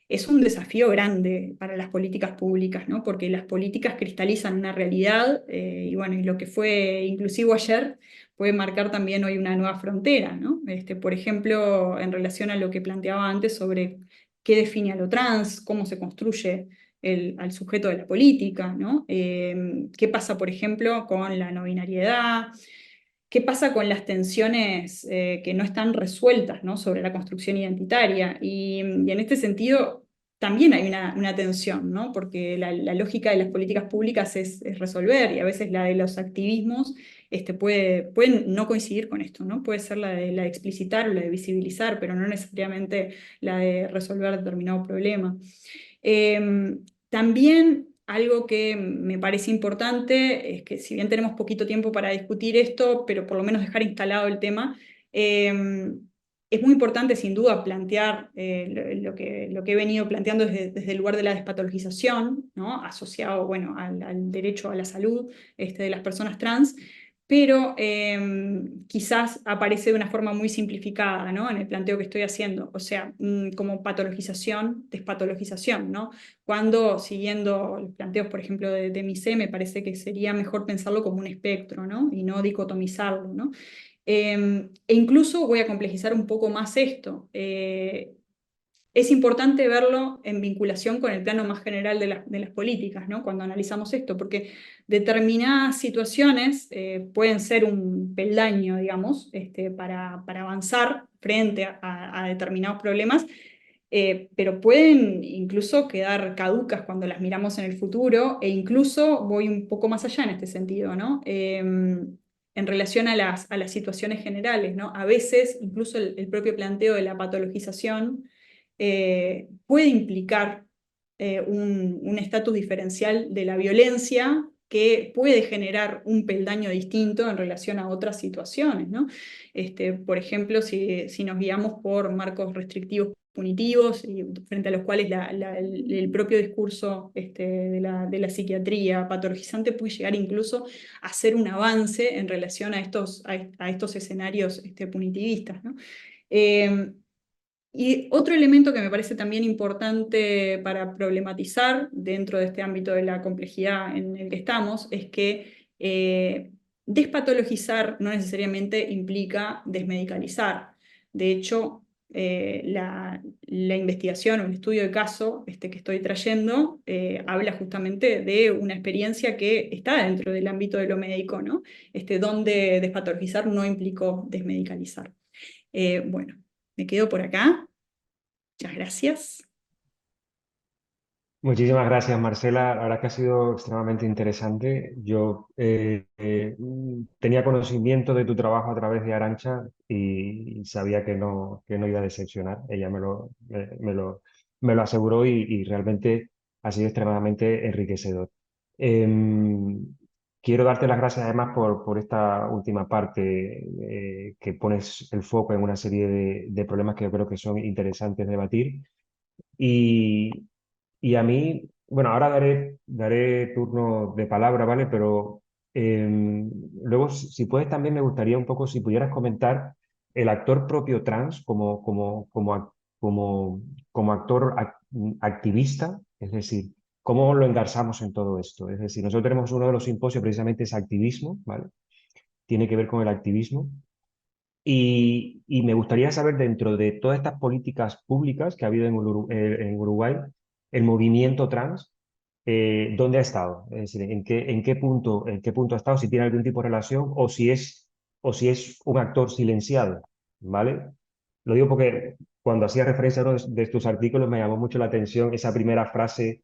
es un desafío grande para las políticas públicas, ¿no? Porque las políticas cristalizan una realidad y bueno, y lo que fue inclusivo ayer puede marcar también hoy una nueva frontera, ¿no? Por ejemplo, en relación a lo que planteaba antes sobre qué define a lo trans, cómo se construye al sujeto de la política, ¿no? ¿Qué pasa, por ejemplo, con la no binariedad? ¿Qué pasa con las tensiones que no están resueltas, ¿no? Sobre la construcción identitaria? Y en este sentido también hay una tensión, ¿no? Porque la lógica de las políticas públicas es resolver y a veces la de los activismos pueden no coincidir con esto, ¿no? Puede ser la de explicitar o la de visibilizar, pero no necesariamente la de resolver determinado problema. También algo que me parece importante es que si bien tenemos poquito tiempo para discutir esto, pero por lo menos dejar instalado el tema, es muy importante sin duda plantear lo que he venido planteando desde el lugar de la despatologización, ¿no? Asociado, bueno, al derecho a la salud de las personas trans, pero quizás aparece de una forma muy simplificada, ¿no? En el planteo que estoy haciendo, o sea, como patologización, despatologización, ¿no? Cuando, siguiendo los planteos, por ejemplo, de MICE, me parece que sería mejor pensarlo como un espectro, ¿no? Y no dicotomizarlo, ¿no? E incluso voy a complejizar un poco más esto. Es importante verlo en vinculación con el plano más general de las políticas, ¿no? Cuando analizamos esto, porque determinadas situaciones pueden ser un peldaño, digamos, para avanzar frente a determinados problemas, pero pueden incluso quedar caducas cuando las miramos en el futuro, e incluso voy un poco más allá en este sentido, ¿no? En relación a las situaciones generales, ¿no? A veces, incluso el propio planteo de la patologización puede implicar un estatus diferencial de la violencia que puede generar un peldaño distinto en relación a otras situaciones, ¿no? Por ejemplo, si nos guiamos por marcos restrictivos punitivos y frente a los cuales el propio discurso de la psiquiatría patologizante puede llegar incluso a ser un avance en relación a estos escenarios punitivistas, ¿no? Y otro elemento que me parece también importante para problematizar dentro de este ámbito de la complejidad en el que estamos es que despatologizar no necesariamente implica desmedicalizar. De hecho, la investigación o el estudio de caso que estoy trayendo habla justamente de una experiencia que está dentro del ámbito de lo médico, ¿no? Donde despatologizar no implicó desmedicalizar. Bueno, me quedo por acá. Muchas gracias. Muchísimas gracias, Marcela. La verdad que ha sido extremadamente interesante. Yo tenía conocimiento de tu trabajo a través de Arancha y sabía que no iba a decepcionar. Ella me lo aseguró y realmente ha sido extremadamente enriquecedor. Em, Quiero darte las gracias además por esta última parte que pones el foco en una serie de problemas que yo creo que son interesantes debatir. Y, y a mí, bueno, ahora daré turno de palabra, ¿vale? Pero luego, si puedes, también me gustaría un poco si pudieras comentar el actor propio trans como, como actor activista, es decir, cómo lo engarzamos en todo esto. Es decir, nosotros tenemos uno de los simposios, precisamente es activismo, ¿vale? Tiene que ver con el activismo. Y me gustaría saber, dentro de todas estas políticas públicas que ha habido en Uruguay, el movimiento trans, ¿dónde ha estado? Es decir, en qué punto ha estado? Si tiene algún tipo de relación o si es un actor silenciado, ¿vale? Lo digo porque cuando hacía referencia a uno de tus artículos me llamó mucho la atención esa primera frase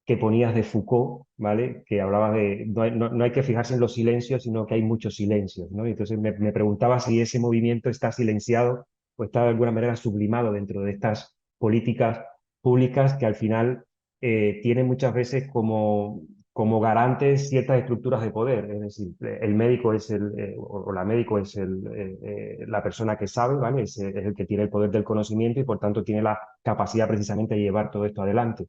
que ponías de Foucault, ¿vale? Que hablaba de no hay que fijarse en los silencios, sino que hay muchos silencios, ¿no? Y entonces me preguntaba si ese movimiento está silenciado o está de alguna manera sublimado dentro de estas políticas públicas que al final tienen muchas veces como garantes ciertas estructuras de poder. Es decir, el médico es o la médico es la persona que sabe, ¿vale? Es el que tiene el poder del conocimiento y por tanto tiene la capacidad precisamente de llevar todo esto adelante.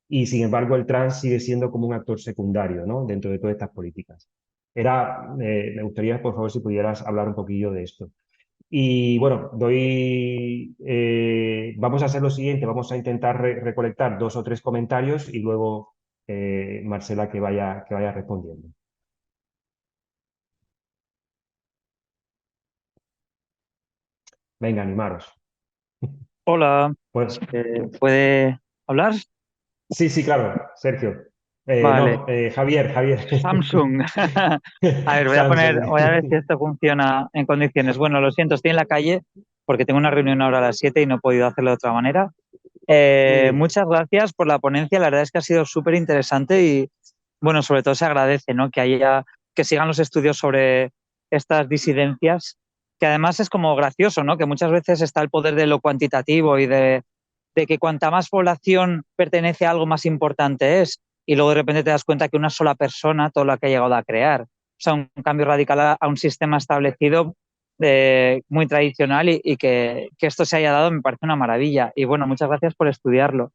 Y sin embargo, el trans sigue siendo como un actor secundario, ¿no? Dentro de todas estas políticas. Me gustaría, por favor, si pudieras hablar un poquillo de esto. Y bueno, vamos a hacer lo siguiente, vamos a intentar recolectar dos o tres comentarios y luego Marcela que vaya respondiendo. Venga, animaros. Hola, Pues ¿Puede hablar? sí, sí, claro, Sergio. Vale, No, Javier, Javier. Samsung. A ver, Samsung. voy a ver si esto funciona en condiciones. Bueno, lo siento, estoy en la calle porque tengo una reunión ahora a las 7 y no he podido hacerlo de otra manera. Sí, Muchas gracias por la ponencia, la verdad es que ha sido súper interesante y, bueno, sobre todo se agradece, ¿no? Que sigan los estudios sobre estas disidencias, que además es como gracioso, ¿no? Que muchas veces está el poder de lo cuantitativo y de que cuanta más población pertenece a algo más importante es, y luego de repente te das cuenta que una sola persona, todo lo que ha llegado a crear. O sea, un cambio radical a un sistema establecido muy tradicional y que esto se haya dado me parece una maravilla. Y bueno, muchas gracias por estudiarlo.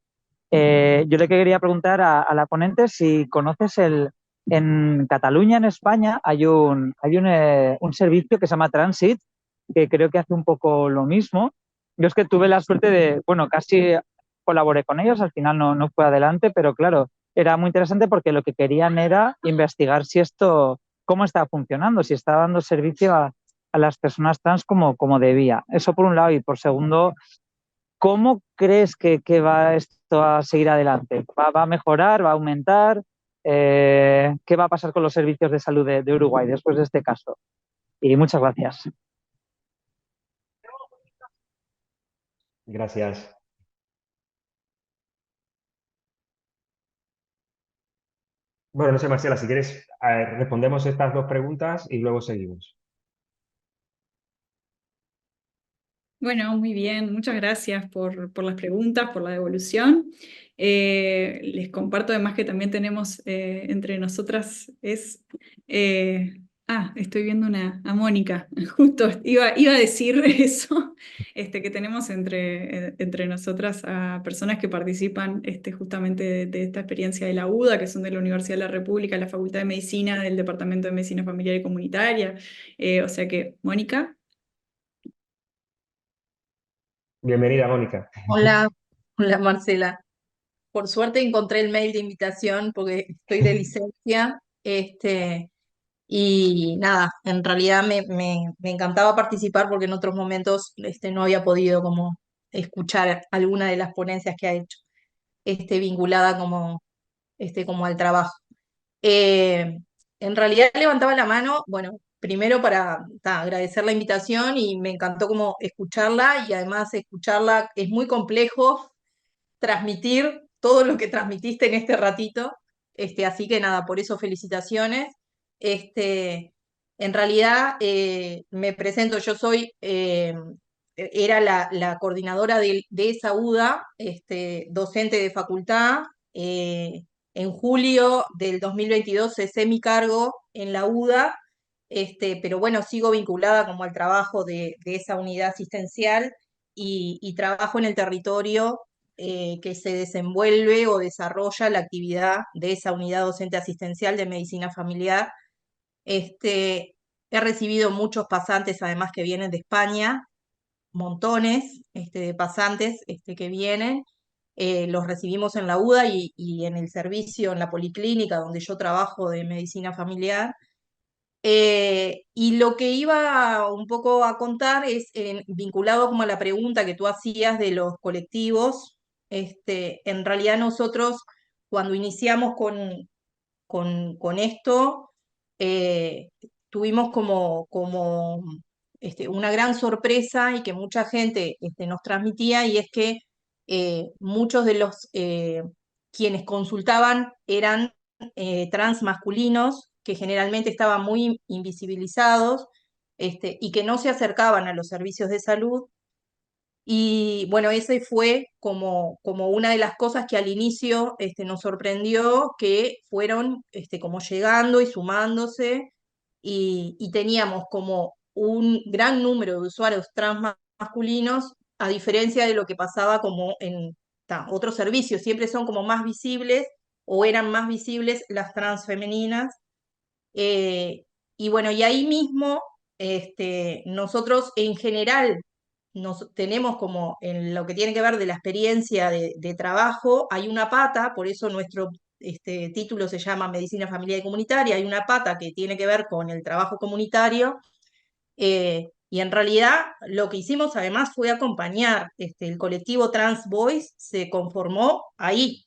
Yo le quería preguntar a la ponente si conoces en Cataluña, en España, un servicio que se llama Transit, que creo que hace un poco lo mismo. Yo es que tuve la suerte bueno, casi colaboré con ellos, al final no fue adelante, pero claro, era muy interesante porque lo que querían era investigar si cómo estaba funcionando, si estaba dando servicio a las personas trans como debía. Eso por un lado, y por segundo, ¿cómo crees que va esto a seguir adelante? Va a mejorar? ¿Va a aumentar? ¿Qué va a pasar con los servicios de salud de Uruguay después de este caso? Y muchas gracias. gracias. Bueno, no sé, Marcela, si quieres, respondemos estas dos preguntas y luego seguimos. Bueno, muy bien, muchas gracias por las preguntas, por la devolución. Les comparto además que también tenemos entre nosotras, estoy viendo a Mónica, justo iba a decir eso, que tenemos entre nosotras a personas que participan justamente de esta experiencia de la UDA, que son de la Universidad de la República, la Facultad de Medicina, del Departamento de Medicina Familiar y Comunitaria. O sea que, Mónica. Bienvenida, Mónica. Hola, hola Marcela. Por suerte encontré el mail de invitación porque estoy de licencia. Y nada, en realidad me encantaba participar porque en otros momentos no había podido como escuchar alguna de las ponencias que ha hecho, vinculada como al trabajo. Eh, en realidad levantaba la mano, bueno, primero para agradecer la invitación y me encantó como escucharla y además escucharla es muy complejo transmitir todo lo que transmitiste en este ratito. Así que nada, por eso felicitaciones. En realidad me presento, yo era la coordinadora de esa UDA, docente de facultad. En julio del 2022 cesé mi cargo en la UDA, pero bueno, sigo vinculada como al trabajo de esa unidad asistencial y trabajo en el territorio que se desenvuelve o desarrolla la actividad de esa unidad docente asistencial de medicina familiar. He recibido muchos pasantes, además que vienen de España, montones de pasantes que vienen. Los recibimos en la UDA y en el servicio, en la policlínica donde yo trabajo de medicina familiar. Y lo que iba un poco a contar es vinculado como a la pregunta que tú hacías de los colectivos. En realidad nosotros cuando iniciamos con esto, eh, tuvimos como una gran sorpresa y que mucha gente nos transmitía, y es que muchos de los quienes consultaban eran trans masculinos que generalmente estaban muy invisibilizados, y que no se acercaban a los servicios de salud. Y bueno, ese fue como una de las cosas que al inicio nos sorprendió, que fueron como llegando y sumándose, y teníamos como un gran número de usuarios trans masculinos, a diferencia de lo que pasaba como en otros servicios. Siempre son como más visibles, o eran más visibles las trans femeninas. Y bueno, y ahí mismo nosotros en general tenemos como en lo que tiene que ver de la experiencia de trabajo, hay una pata, por eso nuestro título se llama Medicina Familiar y Comunitaria. Hay una pata que tiene que ver con el trabajo comunitario, Y en realidad lo que hicimos además fue acompañar, el colectivo Trans Boys se conformó ahí,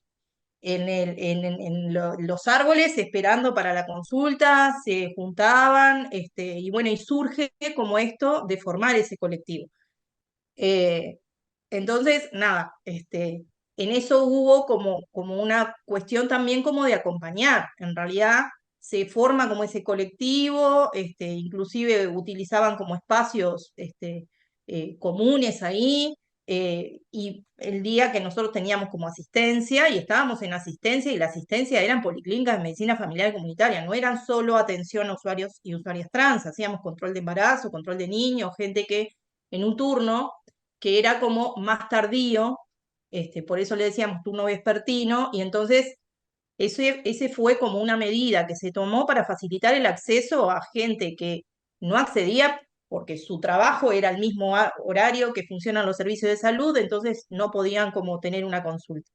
los árboles, esperando para la consulta, se juntaban, y bueno, y surge como esto de formar ese colectivo. Eh, entonces, nada, en eso hubo como una cuestión también como de acompañar. En realidad se forma como ese colectivo, inclusive utilizaban como espacios comunes ahí, y el día que nosotros teníamos como asistencia, y estábamos en asistencia, y la asistencia eran policlínicas de medicina familiar y comunitaria, no eran solo atención a usuarios y usuarias trans, hacíamos control de embarazo, control de niños, gente que en un turno que era como más tardío, por eso le decíamos turno vespertino, y entonces ese fue como una medida que se tomó para facilitar el acceso a gente que no accedía porque su trabajo era el mismo horario que funcionan los servicios de salud, entonces no podían como tener una consulta.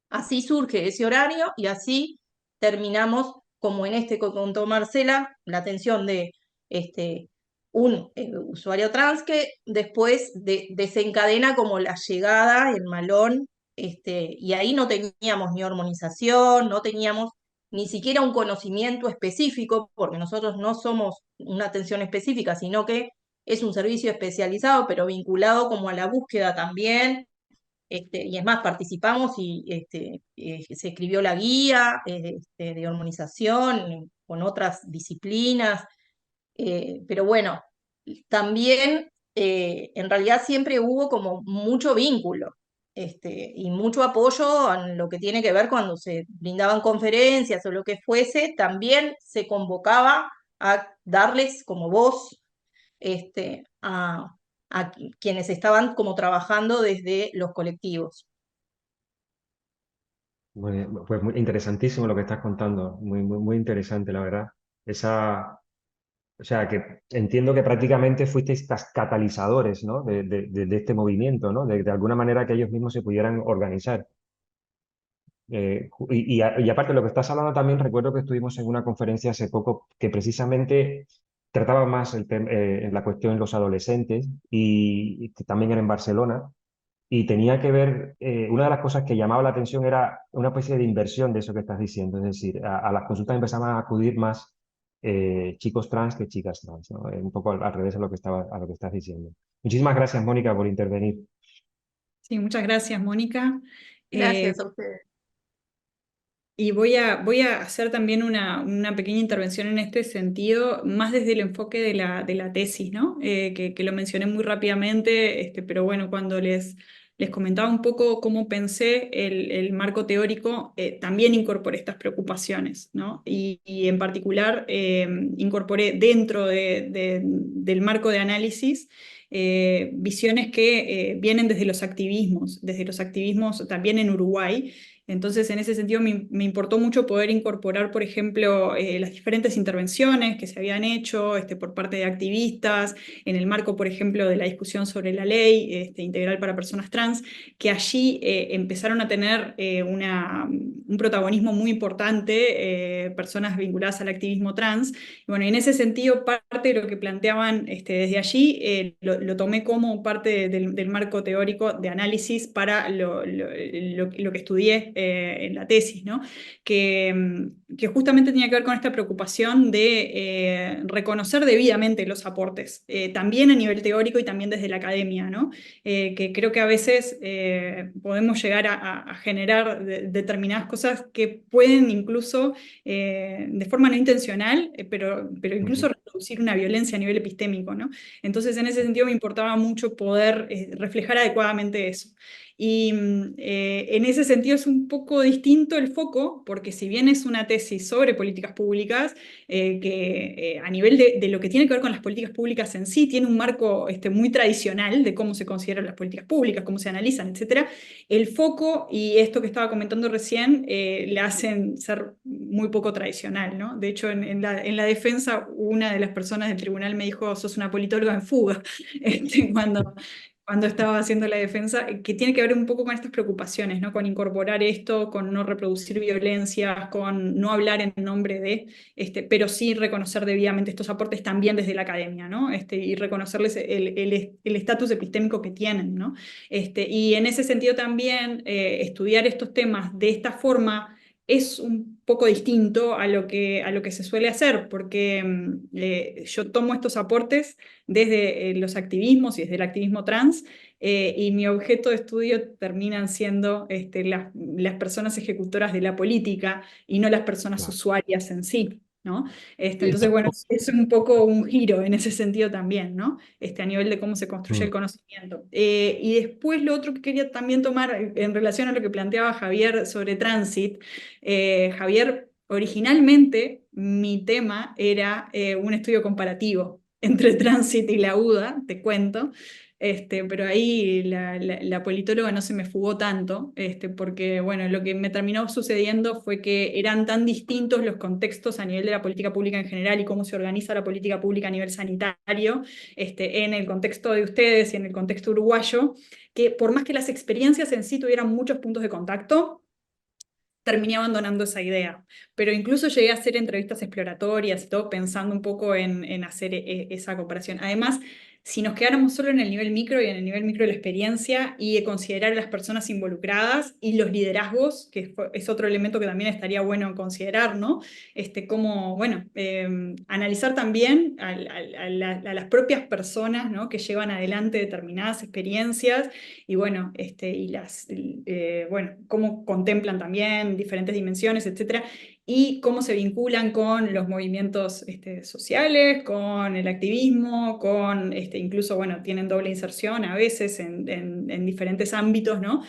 Así surge ese horario y así terminamos, como en este que contó Marcela, la atención de un usuario trans que después desencadena como la llegada, el malón, y ahí no teníamos ni hormonización, no teníamos ni siquiera un conocimiento específico, porque nosotros no somos una atención específica, sino que es un servicio especializado, pero vinculado como a la búsqueda también, y es más, participamos y se escribió la guía de hormonización con otras disciplinas, pero bueno, también en realidad siempre hubo como mucho vínculo, y mucho apoyo en lo que tiene que ver cuando se brindaban conferencias o lo que fuese, también se convocaba a darles como voz, a quienes estaban como trabajando desde los colectivos. Pues muy interesantísimo lo que estás contando, muy interesante, la verdad. O sea, que entiendo que prácticamente fuisteis catalizadores, ¿no? de este movimiento, ¿no? De alguna manera que ellos mismos se pudieran organizar. Y aparte de lo que estás hablando también, recuerdo que estuvimos en una conferencia hace poco que precisamente trataba más la cuestión de los adolescentes y que también era en Barcelona. Y tenía que ver, una de las cosas que llamaba la atención era una especie de inversión de eso que estás diciendo, es decir, a las consultas empezaban a acudir más chicos trans que chicas trans, ¿no? Un poco al revés a lo que estás diciendo. Muchísimas gracias, Mónica, por intervenir. Sí, muchas gracias, Mónica. Gracias a ustedes. Y voy a hacer también una pequeña intervención en este sentido, más desde el enfoque de la tesis, ¿no? Que lo mencioné muy rápidamente, pero bueno, cuando les comentaba un poco cómo pensé el marco teórico, también incorporé estas preocupaciones, ¿no? Y en particular incorporé dentro del marco de análisis visiones que vienen desde los activismos también en Uruguay. Entonces, en ese sentido, me importó mucho poder incorporar, por ejemplo, las diferentes intervenciones que se habían hecho por parte de activistas, en el marco, por ejemplo, de la discusión sobre la ley integral para personas trans, que allí empezaron a tener un protagonismo muy importante, personas vinculadas al activismo trans. Y bueno, en ese sentido, parte de lo que planteaban desde allí lo tomé como parte del marco teórico de análisis para lo que estudié en la tesis, ¿no? Que justamente tenía que ver con esta preocupación de reconocer debidamente los aportes, también a nivel teórico y también desde la academia, ¿no? Que creo que a veces podemos llegar a generar determinadas cosas que pueden incluso, de forma no intencional, pero incluso reproducir una violencia a nivel epistémico, ¿no? Entonces, en ese sentido, me importaba mucho poder reflejar adecuadamente eso. Y en ese sentido es un poco distinto el foco, porque si bien es una tesis sobre políticas públicas, que a nivel de lo que tiene que ver con las políticas públicas en sí, tiene un marco muy tradicional de cómo se consideran las políticas públicas, cómo se analizan, etc. El foco y esto que estaba comentando recién le hacen ser muy poco tradicional, ¿no? De hecho, en la defensa, una de las personas del tribunal me dijo, sos una politóloga en fuga, cuando cuando estaba haciendo la defensa, que tiene que ver un poco con estas preocupaciones, ¿no? Con incorporar esto, con no reproducir violencias, con no hablar en nombre de, pero sí reconocer debidamente estos aportes también desde la academia, ¿no? Y reconocerles el estatus epistémico que tienen, ¿no? Y en ese sentido también estudiar estos temas de esta forma es un poco distinto a lo que se suele hacer, porque yo tomo estos aportes desde los activismos y desde el activismo trans, y mi objeto de estudio terminan siendo las personas ejecutoras de la política y no las personas Claro. usuarias en sí, ¿no? Sí, Entonces, bueno, es un poco un giro en ese sentido también, ¿no? A nivel de cómo se construye Mm. el conocimiento. Y después lo otro que quería también tomar en relación a lo que planteaba Javier sobre Transit, Javier, originalmente mi tema era un estudio comparativo entre Transit y la UDA, te cuento, pero ahí la politóloga no se me fugó tanto, porque bueno, lo que me terminó sucediendo fue que eran tan distintos los contextos a nivel de la política pública en general y cómo se organiza la política pública a nivel sanitario, en el contexto de ustedes y en el contexto uruguayo, que por más que las experiencias en sí tuvieran muchos puntos de contacto, terminé abandonando esa idea. Pero incluso llegué a hacer entrevistas exploratorias y todo pensando un poco en hacer esa comparación. Además, si nos quedáramos solo en el nivel micro y en el nivel micro de la experiencia y de considerar a las personas involucradas y los liderazgos, que es otro elemento que también estaría bueno considerar, ¿no? Como, bueno, analizar también a las propias personas, ¿no? Que llevan adelante determinadas experiencias y bueno, bueno, cómo contemplan también diferentes dimensiones, etcétera, y cómo se vinculan con los movimientos sociales, con el activismo, con incluso, bueno, tienen doble inserción a veces en diferentes ámbitos, ¿no?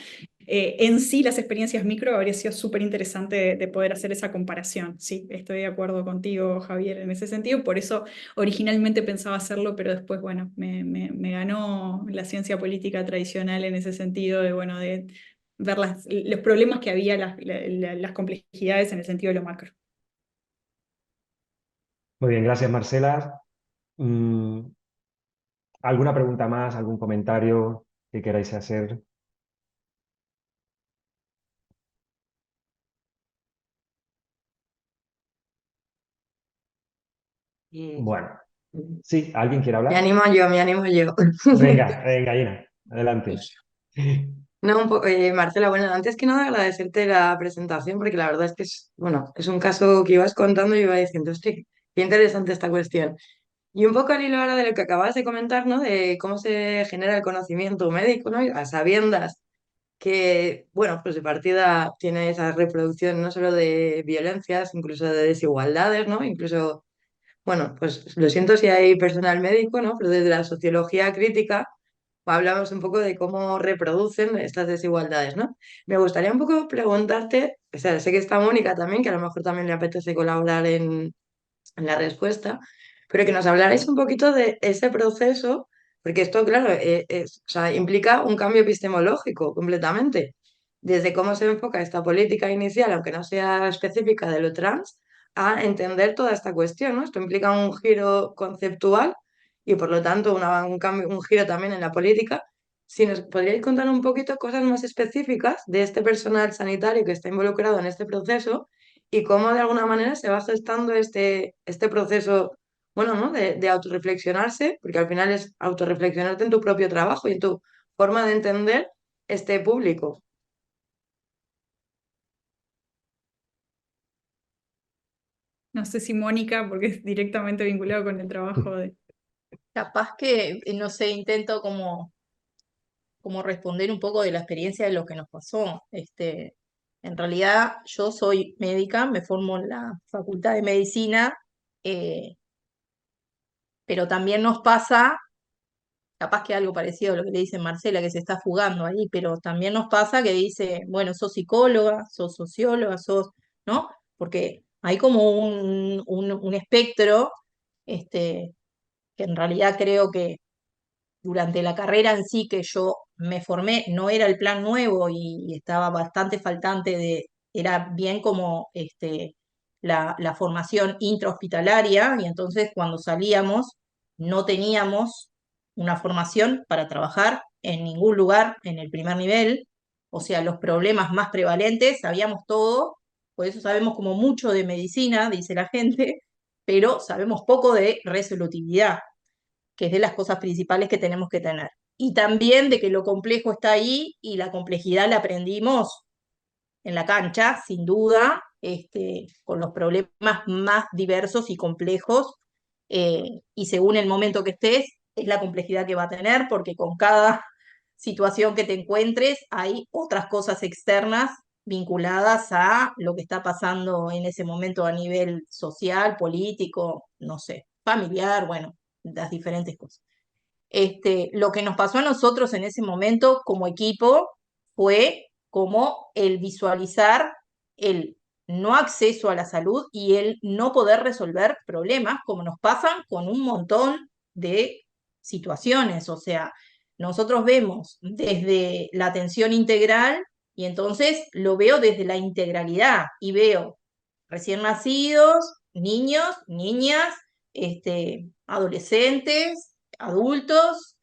En sí, las experiencias micro habría sido súper interesante de poder hacer esa comparación. Sí, estoy de acuerdo contigo, Javier, en ese sentido. Por eso originalmente pensaba hacerlo, pero después, bueno, me ganó la ciencia política tradicional en ese sentido de, bueno, de ver los problemas que había, las complejidades en el sentido de lo macro. Muy bien, gracias, Marcela. Mm, ¿Alguna pregunta más, algún comentario que queráis hacer? Y Bueno, sí, ¿alguien quiere me hablar? animo yo, me animo yo. Venga, venga, Ina, adelante. No, Marcela, bueno, antes que nada agradecerte la presentación porque la verdad es que es, bueno, es un caso que ibas contando y iba diciendo, hostia, qué interesante esta cuestión. Y un poco al hilo ahora de lo que acabas de comentar, ¿no? De cómo se genera el conocimiento médico, ¿no? Y a sabiendas que, bueno, pues de partida tiene esa reproducción no solo de violencias, incluso de desigualdades, ¿no? Incluso, bueno, pues lo siento si hay personal médico, ¿no? Pero desde la sociología crítica hablamos un poco de cómo reproducen estas desigualdades, ¿no? Me gustaría un poco preguntarte, o sea, sé que está Mónica también, que a lo mejor también le apetece colaborar en la respuesta, pero que nos hablarais un poquito de ese proceso, porque esto, claro, o sea, implica un cambio epistemológico completamente, desde cómo se enfoca esta política inicial, aunque no sea específica de lo trans, a entender toda esta cuestión, ¿no? Esto implica un giro conceptual y por lo tanto un cambio, un giro también en la política. Si nos podríais contar un poquito cosas más específicas de este personal sanitario que está involucrado en este proceso y cómo de alguna manera se va gestando este proceso, bueno, ¿no? De autorreflexionarse, porque al final es autorreflexionarte en tu propio trabajo y en tu forma de entender este público. No sé si Mónica, porque es directamente vinculado con el trabajo de... Capaz que, no sé, intento como responder un poco de la experiencia de lo que nos pasó. En realidad, yo soy médica, me formo en la Facultad de Medicina, eh, pero también nos pasa, capaz que algo parecido a lo que le dice Marcela, que se está fugando ahí, pero también nos pasa que dice, bueno, sos psicóloga, sos socióloga, ¿no? Porque hay como un espectro, este, que en realidad creo que durante la carrera en sí que yo me formé, no era el plan nuevo y estaba bastante faltante era bien como la formación intrahospitalaria y entonces cuando salíamos no teníamos una formación para trabajar en ningún lugar en el primer nivel, o sea, los problemas más prevalentes, sabíamos todo, por eso sabemos como mucho de medicina, dice la gente, pero sabemos poco de resolutividad, que es de las cosas principales que tenemos que tener. Y también de que lo complejo está ahí y la complejidad la aprendimos en la cancha, sin duda, con los problemas más diversos y complejos, y según el momento que estés, es la complejidad que va a tener, porque con cada situación que te encuentres hay otras cosas externas vinculadas a lo que está pasando en ese momento a nivel social, político, no sé, familiar, bueno, las diferentes cosas. Lo que nos pasó a nosotros en ese momento como equipo fue como el visualizar el no acceso a la salud y el no poder resolver problemas, como nos pasan con un montón de situaciones. O sea, nosotros vemos desde la atención integral y entonces lo veo desde la integralidad y veo recién nacidos, niños, niñas, adolescentes, adultos,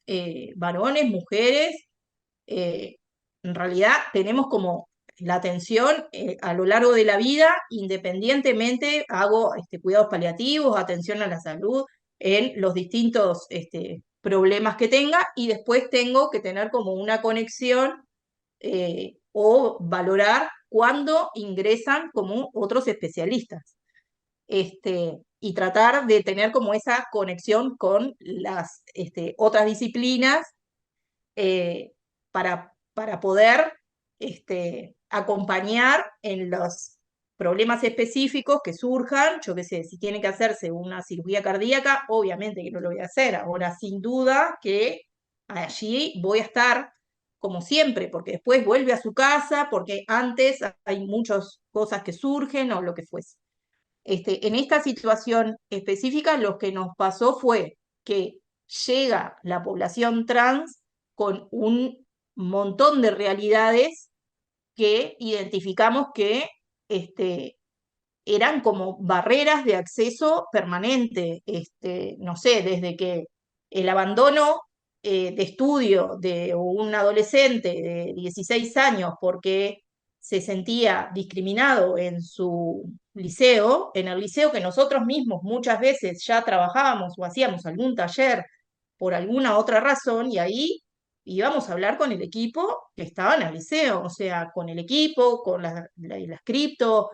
varones, mujeres. eh, en realidad tenemos como la atención a lo largo de la vida, independientemente, hago cuidados paliativos, atención a la salud en los distintos problemas que tenga y después tengo que tener como una conexión o valorar cuando ingresan como otros especialistas. Y tratar de tener como esa conexión con las otras disciplinas para poder acompañar en los problemas específicos que surjan. Yo qué sé, si tiene que hacerse una cirugía cardíaca, obviamente que no lo voy a hacer. Ahora, sin duda que allí voy a estar como siempre, porque después vuelve a su casa, porque antes hay muchas cosas que surgen o lo que fuese. En esta situación específica, lo que nos pasó fue que llega la población trans con un montón de realidades que identificamos que eran como barreras de acceso permanente. No sé, desde que el abandono de estudio de un adolescente de 16 años porque se sentía discriminado en su liceo, en el liceo que nosotros mismos muchas veces ya trabajábamos o hacíamos algún taller por alguna otra razón, y ahí íbamos a hablar con el equipo que estaba en el liceo, o sea, con el equipo, con las cripto,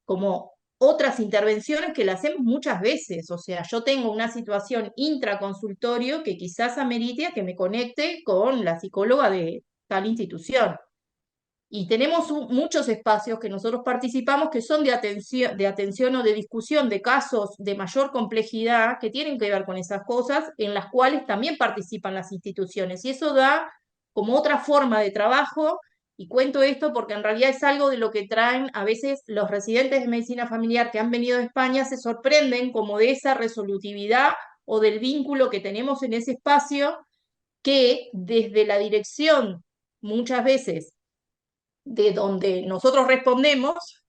como otras intervenciones que las hacemos muchas veces. O sea, yo tengo una situación intraconsultorio que quizás amerite a que me conecte con la psicóloga de tal institución. Y tenemos muchos espacios que nosotros participamos que son de atención o de discusión de casos de mayor complejidad que tienen que ver con esas cosas, en las cuales también participan las instituciones. Y eso da como otra forma de trabajo. Y cuento esto porque en realidad es algo de lo que traen a veces los residentes de medicina familiar que han venido de España, se sorprenden como de esa resolutividad o del vínculo que tenemos en ese espacio, que desde la dirección muchas veces de donde nosotros respondemos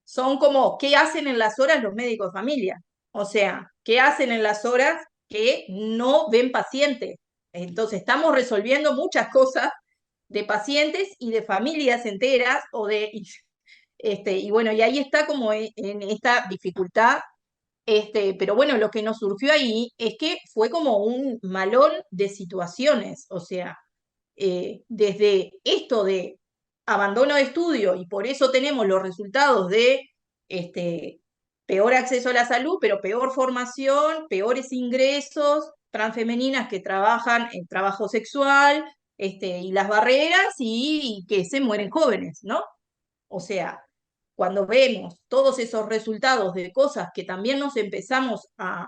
son como, ¿qué hacen en las horas los médicos de familia? O sea, ¿qué hacen en las horas que no ven pacientes? Entonces, estamos resolviendo muchas cosas de pacientes y de familias enteras, y bueno, y ahí está como en esta dificultad. Pero bueno, lo que nos surgió ahí es que fue como un malón de situaciones. O sea, desde esto de abandono de estudio, y por eso tenemos los resultados de peor acceso a la salud, pero peor formación, peores ingresos, transfemeninas que trabajan en trabajo sexual, y las barreras, y que se mueren jóvenes, ¿no? O sea, cuando vemos todos esos resultados de cosas que también nos empezamos a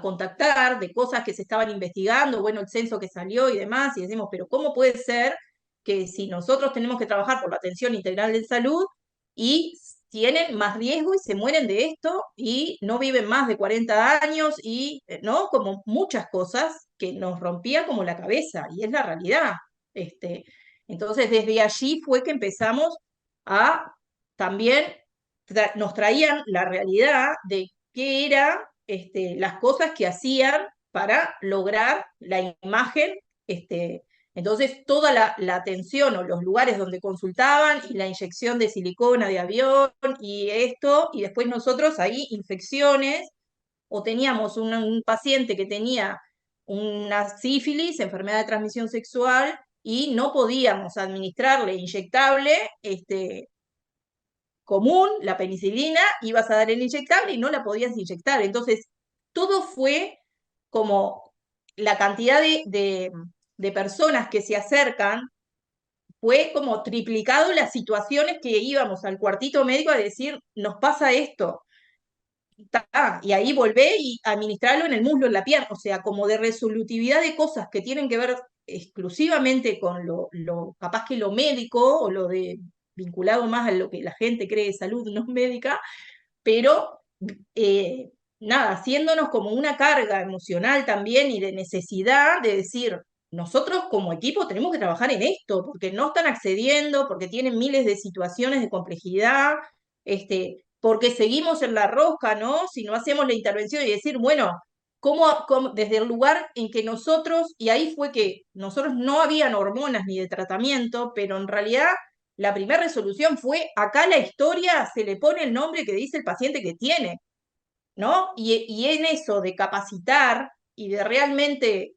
contactar, de cosas que se estaban investigando, bueno, el censo que salió y demás, y decimos, pero ¿cómo puede ser que si nosotros tenemos que trabajar por la atención integral de salud y tienen más riesgo y se mueren de esto y no viven más de 40 años y, ¿no? Como muchas cosas que nos rompía como la cabeza, y es la realidad. Entonces, desde allí fue que empezamos a también nos traían la realidad de qué eran las cosas que hacían para lograr la imagen Entonces, toda la atención o los lugares donde consultaban y la inyección de silicona de avión y esto, y después nosotros ahí infecciones, o teníamos un paciente que tenía una sífilis, enfermedad de transmisión sexual, y no podíamos administrarle inyectable común, la penicilina, ibas a dar el inyectable y no la podías inyectar. Entonces, todo fue como la cantidad de personas que se acercan, fue como triplicado las situaciones que íbamos al cuartito médico a decir, nos pasa esto. Y ahí volvé y administrarlo en el muslo, en la pierna, o sea, como de resolutividad de cosas que tienen que ver exclusivamente con capaz que lo médico o lo de vinculado más a lo que la gente cree de salud no médica, pero nada, haciéndonos como una carga emocional también y de necesidad de decir, nosotros como equipo tenemos que trabajar en esto, porque no están accediendo, porque tienen miles de situaciones de complejidad, porque seguimos en la rosca, ¿no? Si no hacemos la intervención y decir, bueno, desde el lugar en que nosotros, y ahí fue que nosotros no habían hormonas ni de tratamiento, pero en realidad la primera resolución fue, acá la historia se le pone el nombre que dice el paciente que tiene, ¿no? Y en eso de capacitar y de realmente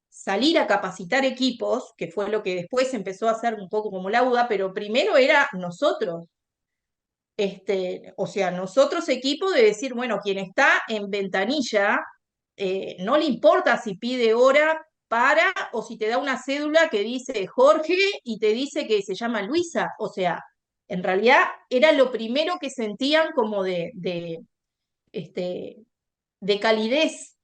salir a capacitar equipos, que fue lo que después empezó a hacer un poco como Lauda, pero primero era nosotros. O sea, nosotros equipo de decir, bueno, quien está en ventanilla, no le importa si pide hora para o si te da una cédula que dice Jorge y te dice que se llama Luisa. O sea, en realidad era lo primero que sentían como de calidez,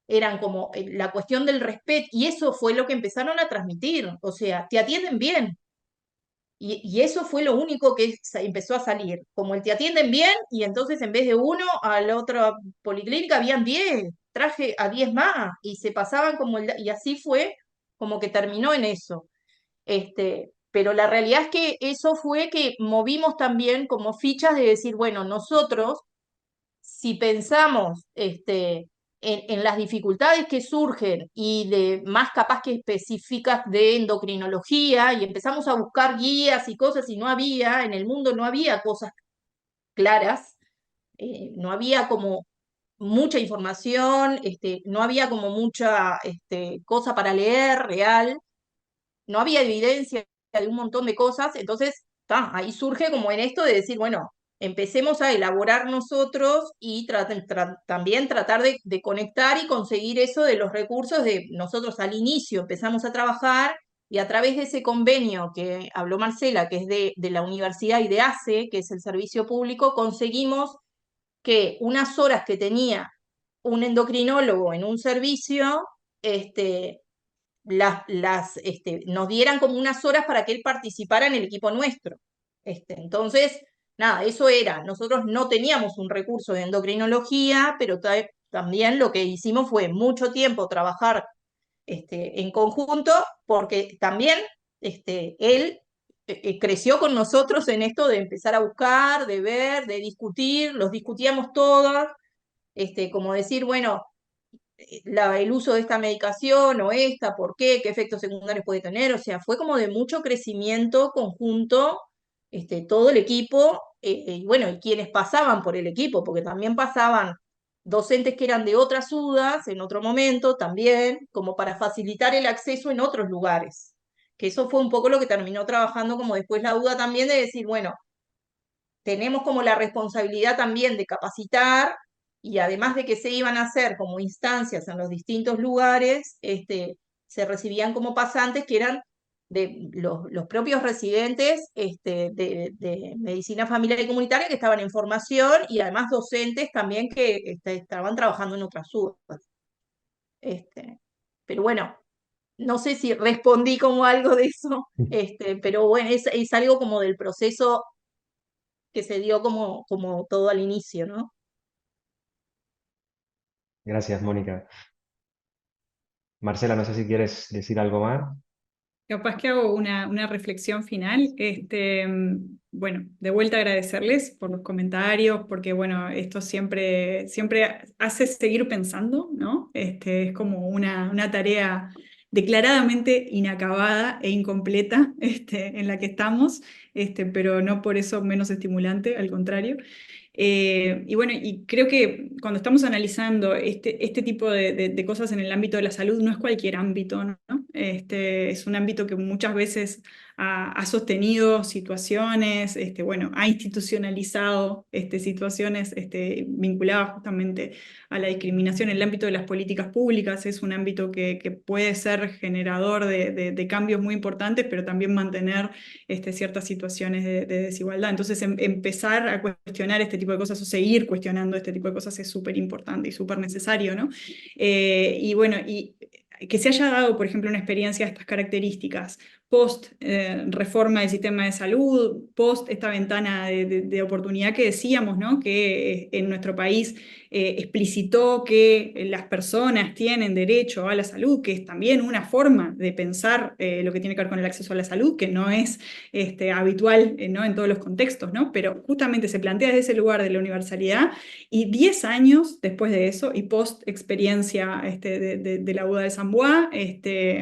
eran como la cuestión del respeto, y eso fue lo que empezaron a transmitir. O sea, te atienden bien. Y eso fue lo único que empezó a salir, como el te atienden bien, y entonces en vez de uno, a la otra policlínica habían 10, traje a 10 más, y se pasaban como y así fue como que terminó en eso. Pero la realidad es que eso fue que movimos también como fichas de decir, bueno, nosotros, si pensamos en las dificultades que surgen y de más capaz que específicas de endocrinología, y empezamos a buscar guías y cosas, y no había, en el mundo no había cosas claras, no había como mucha información, no había como mucha cosa para leer real, no había evidencia de un montón de cosas, entonces ahí surge como en esto de decir, bueno, empecemos a elaborar nosotros y también tratar de conectar y conseguir eso de los recursos de nosotros al inicio empezamos a trabajar y a través de ese convenio que habló Marcela, que es de la universidad y de ACE, que es el servicio público, conseguimos que unas horas que tenía un endocrinólogo en un servicio, nos dieran como unas horas para que él participara en el equipo nuestro. Entonces, nada, eso era. Nosotros no teníamos un recurso de endocrinología, pero también lo que hicimos fue mucho tiempo trabajar en conjunto, porque también él creció con nosotros en esto de empezar a buscar, de ver, de discutir, los discutíamos todos, como decir, bueno, el uso de esta medicación o esta, por qué efectos secundarios puede tener, o sea, fue como de mucho crecimiento conjunto, todo el equipo, y bueno, y quienes pasaban por el equipo, porque también pasaban docentes que eran de otras UDAs en otro momento también, como para facilitar el acceso en otros lugares, que eso fue un poco lo que terminó trabajando como después la UDA también de decir, bueno, tenemos como la responsabilidad también de capacitar y además de que se iban a hacer como instancias en los distintos lugares, se recibían como pasantes que eran de los propios residentes de medicina familiar y comunitaria que estaban en formación y además docentes también que estaban trabajando en otras UBAs. Pero bueno, no sé si respondí como algo de eso, pero bueno, es algo como del proceso que se dio como todo al inicio, ¿no? Gracias, Mónica. Marcela, no sé si quieres decir algo más. Capaz que hago una reflexión final. Bueno, de vuelta agradecerles por los comentarios, porque bueno, esto siempre hace seguir pensando, ¿no? Es como una tarea declaradamente inacabada e incompleta en la que estamos, pero no por eso menos estimulante, al contrario. Y bueno, y creo que cuando estamos analizando este tipo de cosas en el ámbito de la salud, no es cualquier ámbito, ¿no? Es un ámbito que muchas veces ha sostenido situaciones, bueno, ha institucionalizado situaciones vinculadas justamente a la discriminación en el ámbito de las políticas públicas. Es un ámbito que puede ser generador de cambios muy importantes, pero también mantener ciertas situaciones de desigualdad. Entonces, empezar a cuestionar este tipo de cosas o seguir cuestionando este tipo de cosas es súper importante y súper necesario, ¿no? Y bueno, y que se haya dado, por ejemplo, una experiencia de estas características post reforma del sistema de salud, post esta ventana de oportunidad que decíamos, ¿no? Que en nuestro país explicitó que las personas tienen derecho a la salud, que es también una forma de pensar lo que tiene que ver con el acceso a la salud, que no es habitual, ¿no? En todos los contextos, ¿no? Pero justamente se plantea desde ese lugar de la universalidad, y 10 años después de eso, y post experiencia de la Boda de San Bois,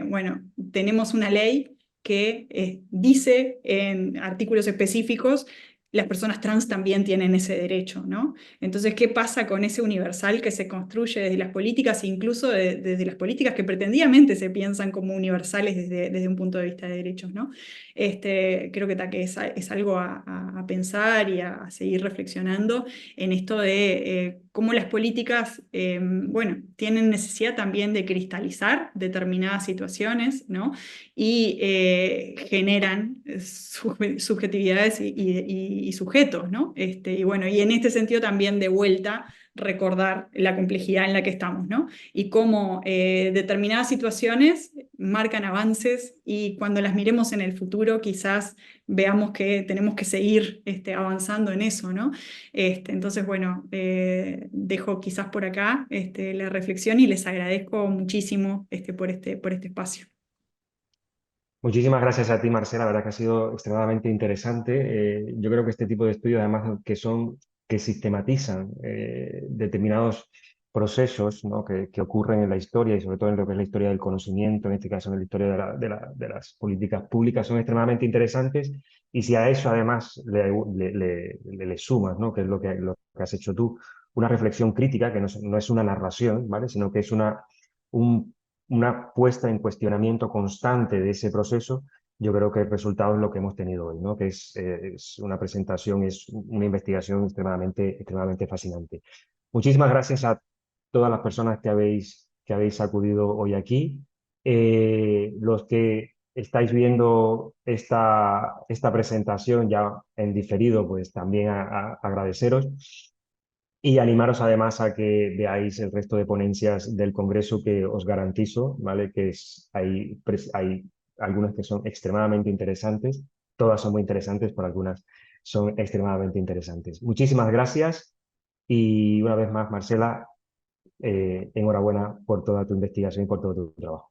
bueno, tenemos una ley que dice en artículos específicos, las personas trans también tienen ese derecho, ¿no? Entonces, ¿qué pasa con ese universal que se construye desde las políticas, incluso desde las políticas que pretendidamente se piensan como universales desde un punto de vista de derechos, ¿no? Creo que es algo a pensar y a seguir reflexionando en esto de cómo las políticas, bueno, tienen necesidad también de cristalizar determinadas situaciones, ¿no? Y generan subjetividades y sujetos, ¿no? Y bueno, y en este sentido también de vuelta recordar la complejidad en la que estamos, ¿no? Y cómo determinadas situaciones marcan avances, y cuando las miremos en el futuro quizás veamos que tenemos que seguir avanzando en eso, ¿no? Entonces, bueno, dejo quizás por acá la reflexión, y les agradezco muchísimo por este espacio. Muchísimas gracias a ti, Marcela. La verdad que ha sido extremadamente interesante. Yo creo que este tipo de estudios, además, que sistematizan determinados procesos, ¿no? que ocurren en la historia, y sobre todo en lo que es la historia del conocimiento, en este caso en la historia de las políticas públicas, son extremadamente interesantes. Y si a eso además le sumas, ¿no? Que es lo que has hecho tú, una reflexión crítica, que no es una narración, ¿vale? Sino que es un una puesta en cuestionamiento constante de ese proceso, yo creo que el resultado es lo que hemos tenido hoy, ¿no? Que es una presentación, es una investigación extremadamente fascinante. Muchísimas gracias a todas las personas que habéis acudido hoy aquí. Los que estáis viendo esta presentación ya en diferido, pues también agradeceros. Y animaros además a que veáis el resto de ponencias del Congreso, que os garantizo, ¿vale? Que hay algunas que son extremadamente interesantes, todas son muy interesantes, pero algunas son extremadamente interesantes. Muchísimas gracias, y una vez más, Marcela, enhorabuena por toda tu investigación y por todo tu trabajo.